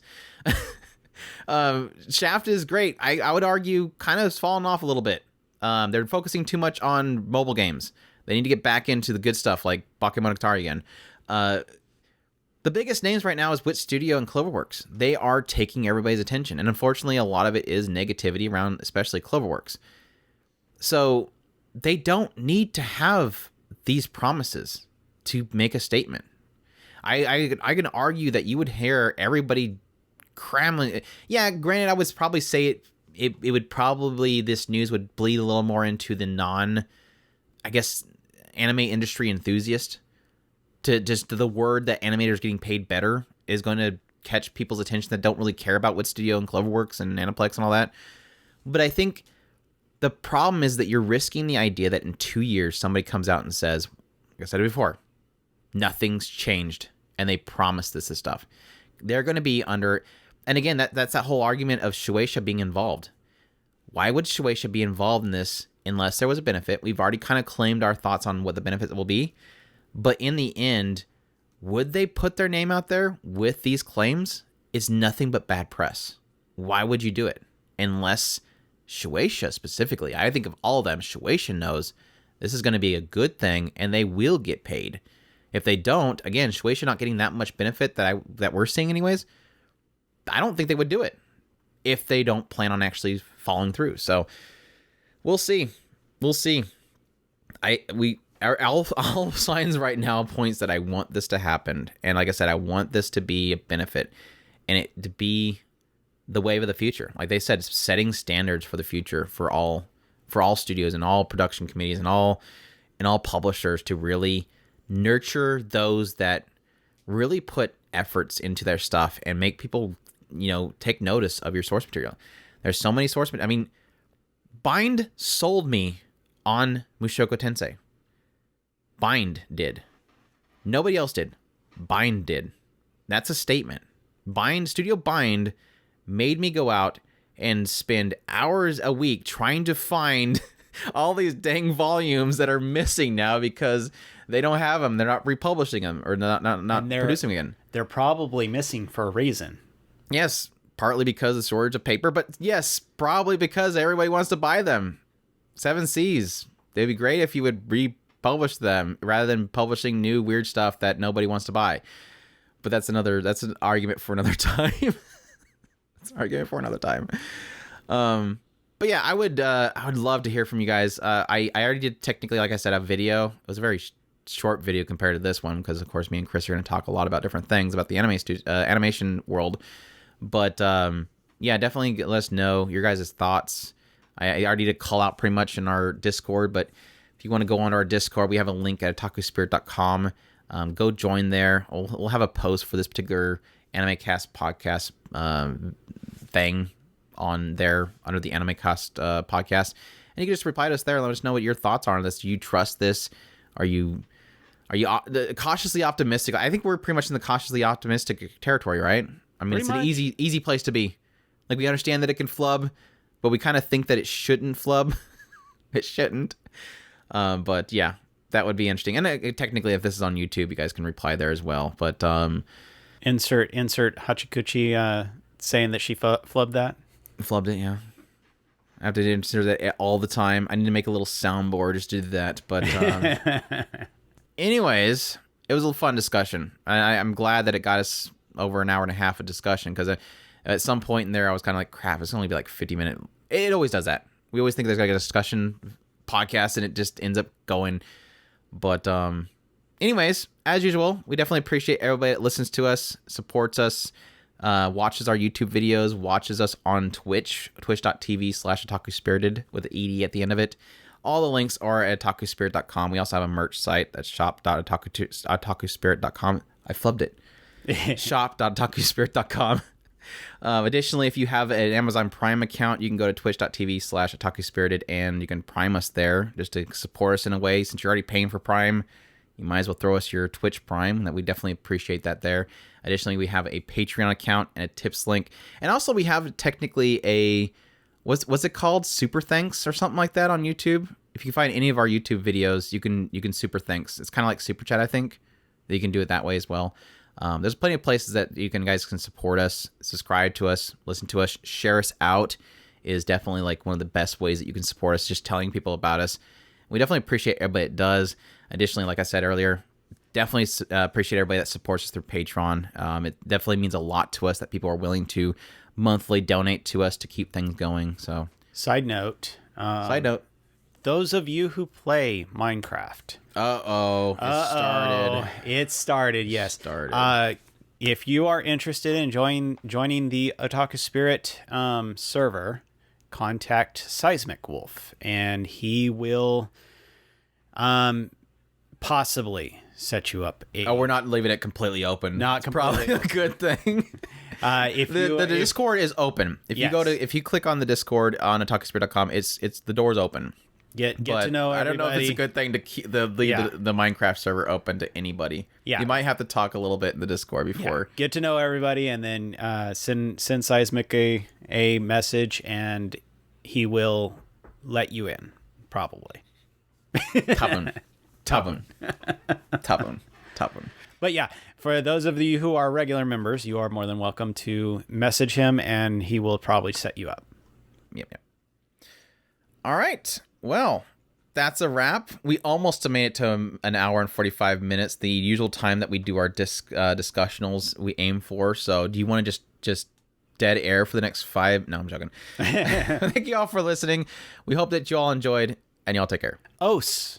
Shaft is great. I would argue kind of has fallen off a little bit. They're focusing too much on mobile games. They need to get back into the good stuff like Bakemonogatari again. The biggest names right now is Wit Studio and CloverWorks. They are taking everybody's attention. And unfortunately, a lot of it is negativity around especially CloverWorks. So they don't need to have these promises to make a statement. I can argue that you would hear everybody cramming. Yeah, granted, I would probably say it would probably, this news would bleed a little more into the anime industry enthusiast. To just the word that animators getting paid better is going to catch people's attention that don't really care about Wit Studio and CloverWorks and Aniplex and all that. But I think the problem is that you're risking the idea that in 2 years somebody comes out and says, like I said it before, nothing's changed, and they promise this stuff. They're going to be under, and again, that's that whole argument of Shueisha being involved. Why would Shueisha be involved in this unless there was a benefit? We've already kind of claimed our thoughts on what the benefits will be. But in the end, would they put their name out there with these claims? It's nothing but bad press. Why would you do it? Unless Shueisha specifically, I think of all of them, Shueisha knows this is going to be a good thing and they will get paid. If they don't, again, Shueisha not getting that much benefit that we're seeing anyways, I don't think they would do it if they don't plan on actually following through. So we'll see. All signs right now points that I want this to happen. And like I said, I want this to be a benefit and it to be the wave of the future. Like they said, setting standards for the future for all studios and all production committees and all publishers to really nurture those that really put efforts into their stuff and make people, take notice of your source material. There's so many source material. I mean, Bind sold me on Mushoku Tensei. Bind did. Nobody else did. Bind did. That's a statement. Studio Bind made me go out and spend hours a week trying to find all these dang volumes that are missing now because they don't have them. They're not republishing them or not producing again. They're probably missing for a reason. Yes, partly because of the shortage of paper, but yes, probably because everybody wants to buy them. 7 Cs. They'd be great if you would republish them rather than publishing new weird stuff that nobody wants to buy. But that's an argument for another time. That's an argument for another time. But yeah, I would love to hear from you guys. I already did technically, like I said, a video. It was a very short video compared to this one because, of course, me and Chris are going to talk a lot about different things about the animation world. But yeah, definitely let us know your guys' thoughts. I already did call out pretty much in our Discord, but if you want to go on to our Discord, we have a link at otakuspirit.com. Go join there. We'll have a post for this particular Animecast podcast thing on there under the Animecast podcast, and you can just reply to us there and let us know what your thoughts are on this. Do you trust this? Are you cautiously optimistic? I think we're pretty much in the cautiously optimistic territory, right? I mean, it's an easy place to be. Like, we understand that it can flub, but we kind of think that it shouldn't flub. It shouldn't. But yeah, that would be interesting. And technically, if this is on YouTube, you guys can reply there as well. But insert Hachikuchi saying that she flubbed that. Flubbed it, yeah. I have to insert that all the time. I need to make a little soundboard just to do that. But anyways, it was a fun discussion. I'm glad that it got us over an hour and a half of discussion because At some point in there, I was kind of like, crap, it's only be like 50-minute. It always does that. We always think there's like a discussion podcast, and it just ends up going. But anyways, as usual, we definitely appreciate everybody that listens to us, supports us, watches our YouTube videos, watches us on Twitch, twitch.tv/otakuspirited with the ED at the end of it. All the links are at otakuspirit.com. We also have a merch site. That's shop.otakuspirit.com. I flubbed it. shop.otakuspirit.com. Additionally, if you have an Amazon Prime account, you can go to twitch.tv/otakuspirited and you can Prime us there just to support us in a way. Since you're already paying for Prime, you might as well throw us your Twitch Prime. That we definitely appreciate that there. Additionally, we have a Patreon account and a tips link. And also we have technically a, what's it called? Super thanks or something like that on YouTube. If you find any of our YouTube videos, you can super thanks. It's kind of like super chat, I think. That you can do it that way as well. There's plenty of places that guys can support us, subscribe to us, listen to us, share us out is definitely like one of the best ways that you can support us, just telling people about us. We definitely appreciate everybody that does. Additionally, like I said earlier, definitely appreciate everybody that supports us through Patreon. It definitely means a lot to us that people are willing to monthly donate to us to keep things going. So, Side note, those of you who play Minecraft. It started, yes. If you are interested in joining the Otaku Spirit server, contact Seismic Wolf, and he will possibly set you up. We're not leaving it completely open. Not completely. Probably a good thing. The Discord is open. If you click on the Discord on otakuspirit.com, it's the door's open. Get to know everybody. I don't know if it's a good thing to keep the Minecraft server open to anybody. Yeah. You might have to talk a little bit in the Discord before. Yeah. Get to know everybody, and then send Seismic a message, and he will let you in, probably. Tabun. But yeah, for those of you who are regular members, you are more than welcome to message him, and he will probably set you up. Yep. All right. Well, that's a wrap. We almost made it to an hour and 45 minutes, the usual time that we do our discussionals we aim for. So do you want to just dead air for the next 5? No, I'm joking. Thank you all for listening. We hope that you all enjoyed, and y'all take care. Os.